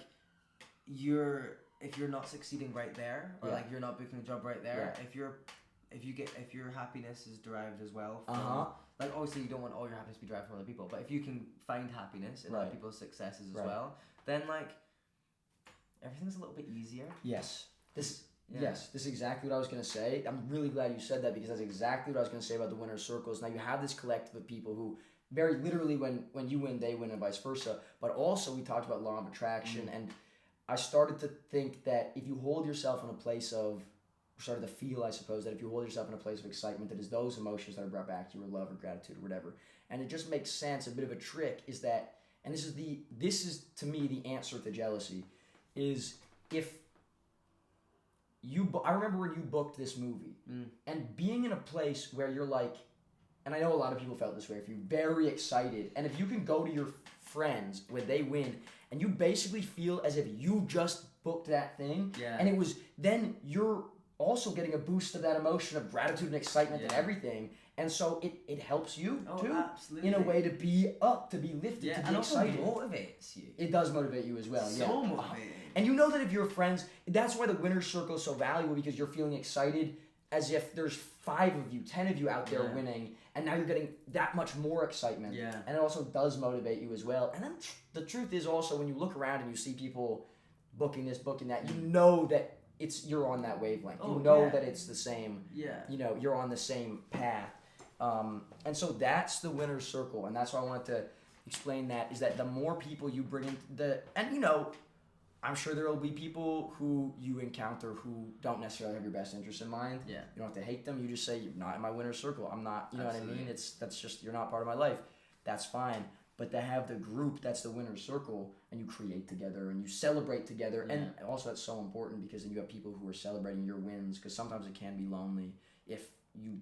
if you're not succeeding right there, or like you're not booking a job right there, if your happiness is derived as well from, like, obviously you don't want all your happiness to be derived from other people, but if you can find happiness in other people's successes as well, then like everything's a little bit easier. Yes, this is exactly what I was going to say. I'm really glad you said that, because that's exactly what I was going to say about the winner's circles. Now you have this collective of people who very literally when you win, they win, and vice versa. But also we talked about law of attraction, and I started to think that if you hold yourself in a place of, started to feel, I suppose, that if you hold yourself in a place of excitement, that is those emotions that are brought back to you, or love or gratitude or whatever. And it just makes sense. A bit of a trick is that, and this is to me the answer to jealousy, is if I remember when you booked this movie, and being in a place where you're like, and I know a lot of people felt this way, if you're very excited, and if you can go to your friends when they win, and you basically feel as if you just booked that thing, and it was, then you're also getting a boost of that emotion of gratitude and excitement and everything, and so it helps you too, absolutely. in a way, to be up, to be lifted, to be excited. And also motivates you. It does motivate you as well. So motivating. And you know that if your friends, that's why the winner's circle is so valuable, because you're feeling excited as if there's 5 of you, 10 of you out there winning, and now you're getting that much more excitement. Yeah. And it also does motivate you as well. And then the truth is also, when you look around and you see people booking this, booking that, you know that you're on that wavelength. You know that it's the same. Yeah. You know, you're on the same path. And so that's the winner's circle, and that's why I wanted to explain that, is that the more people you bring in and you know, I'm sure there will be people who you encounter who don't necessarily have your best interest in mind. Yeah. You don't have to hate them. You just say, you're not in my winner's circle. I'm not, you know what I mean? That's just, you're not part of my life. That's fine. But to have the group that's the winner's circle, and you create together and you celebrate together. Yeah. And also that's so important, because then you have people who are celebrating your wins, because sometimes it can be lonely if you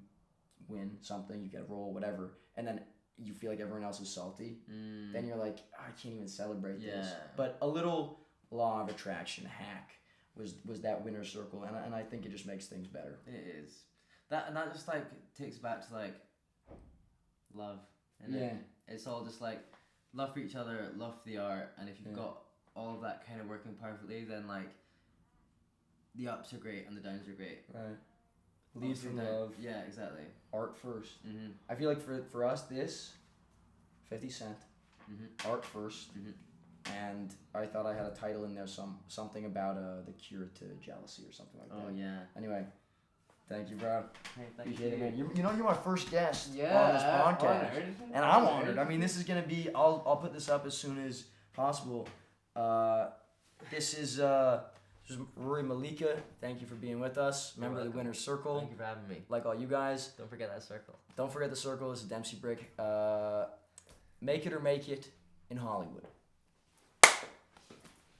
win something, you get a role, whatever, and then you feel like everyone else is salty. Then you're like, I can't even celebrate this. But a little law of attraction hack was that winner's circle, and I think it just makes things better. It is that just like takes back to like love, and it's all just like love for each other, love for the art, and if you've got all of that kind of working perfectly, then like the ups are great and the downs are great. Right. Lead from love. Yeah, exactly. Art first. I feel like for us, this 50 Cent, art first. And I thought I had a title in there, something about the cure to jealousy or something like that. Oh yeah. Anyway, thank you, bro. Hey, thank Appreciate you. it, man. You know, you're my first guest on this podcast, and I'm honored. I mean, this is gonna be. I'll put this up as soon as possible. This is Ruaridh Mollica. Thank you for being with us. Member of the Winner's Circle. Thank you for having me. Like all you guys. Don't forget that circle. Don't forget the circle. It's a Dempsey brick. Make it or make it in Hollywood.